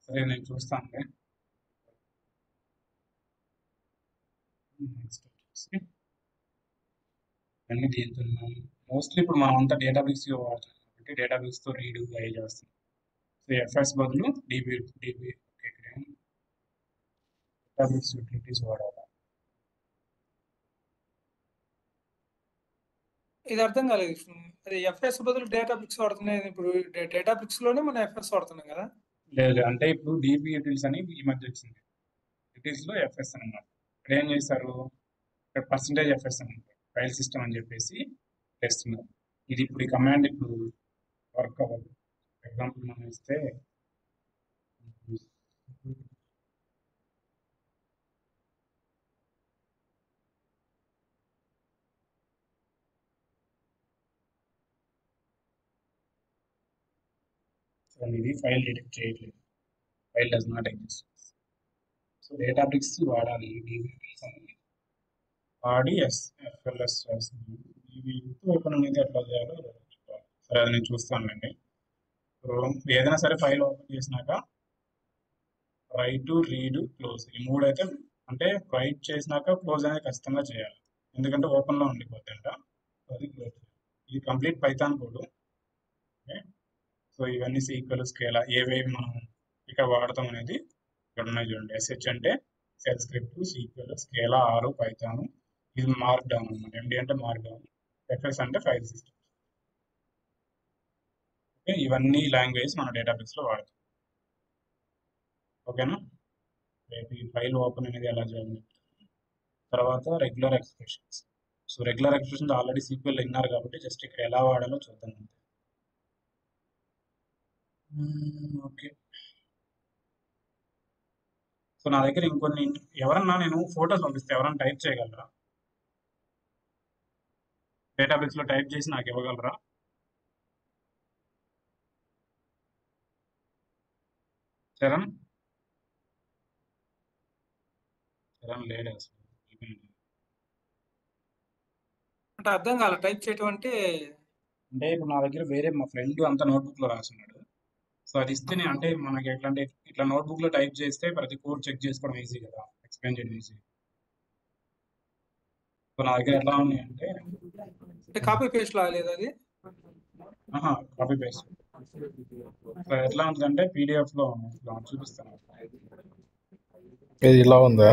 సరే నేను చూస్తాను. Next వచ్చేసి అన్ని దీంతో mostly ఇప్పుడు మనం అంతా డేటాబేస్ వాడుతున్నాం కాబట్టి డేటాబేస్తో రీడ్ అయ్యి చేస్తాం. సో ఎఫ్ఎస్ బదులు డిబి డేటాబేస్ యూటిలిటీస్ వాడాలి. ఇది అర్థం కాలేదు. అది ఎఫ్ఎస్ బదులు డేటాబిక్స్ వాడుతున్నాయి. ఇప్పుడు డేటాబిక్స్ లోనే మనం ఎఫ్ఎస్ వాడుతున్నాం కదా. లేదు అంటే ఇప్పుడు డిబి యూటిల్స్ అని ఈ మధ్య వచ్చింది. యూటిల్స్ లో ఎఫ్ఎస్ అనమాట. ఇక్కడ ఏం చేస్తారు, ఇక్కడ పర్సంటేజ్ ఎఫ్ఎస్ అనమాట, ఫైల్ సిస్టమ్ అని చెప్పేసి చేస్తున్నారు. ఇది ఇప్పుడు ఈ కమాండ్ ఇప్పుడు వర్క్ అవ్వదు. ఎగ్జాంపుల్ మనం ఇస్తే ఇది ఫైల్ డిటెక్ట్ చేయట్లేదు, file does not exist. So Databricks వాడాలి, డీబీస్ అనేది వాడి ఎఫ్ఎల్ఎస్ చేస్తుంది. ఇవి ఓపెన్ అనేది ఎట్లా చేయాలో సరే అది నేను చూస్తానండి. సో ఏదైనా సరే ఫైల్ ఓపెన్ చేసినాక రైట్, రీడ్, క్లోజ్ ఈ మూడు అయితే అంటే రైట్ చేసినాక క్లోజ్ అనేది ఖచ్చితంగా చేయాలి, ఎందుకంటే ఓపెన్లో ఉండిపోతుంట. అది క్లోజ్ చేయాలి. ఇది complete Python code. Okay, so ఇవన్నీ సీక్వెల్, స్కేలా ఏవేవి మనం ఇక్కడ వాడతాం అనేది ఇక్కడ ఉన్నాయి చూడండి. ఎస్హెచ్ అంటే shell script, SQL, Scala, R, Python. ఇది మార్క్ డౌన్ అనమాట. ఎండి అంటే మార్క్ డౌన్, ఎఫ్ఎస్ అంటే ఫైల్ సిస్టమ్. ఓకే, ఇవన్నీ లాంగ్వేజ్ మన డేటాబేస్లో వాడతాం. ఓకేనా, రేపు ఈ ఫైల్ ఓపెన్ అనేది ఎలా చేయాలి. తర్వాత regular expressions. So regular expressions already sequel విన్నారు కాబట్టి జస్ట్ ఇక్కడ ఎలా వాడాలో చూద్దాం అంతే. ఓకే, సో నా దగ్గర ఇంకొన్ని ఎవరన్నా నేను ఫొటోస్ పంపిస్తే ఎవరన్నా టైప్ చేయగలరా? డేటాబేస్లో టైప్ చేసి నాకు ఇవ్వగలరా? చరణ్ లేడు అసలు. అంటే అర్థం కాలే, టైప్ చేయటం అంటే ఇప్పుడు నా దగ్గర వేరే మా ఫ్రెండ్ అంతా నోట్బుక్లో రాస్తున్నాడు. సో అది ఇస్తే నేను అంటే మనకి ఎట్లా అంటే ఇట్లా నోట్బుక్లో టైప్ చేస్తే ప్రతి కోడ్ చెక్ చేసుకోవడం ఈజీ కదా, ఎక్స్ప్లెయిన్ చేయడం ఈజీ. సో నా దగ్గర ఎట్లా ఉంది అంటే కాపీ పేస్ట్ లాగలేదు అది. Copy paste. సో ఎట్లా ఉంటుందంటే పీడిఎఫ్లో చూపిస్తాను. ఇది ఇలా ఉందా?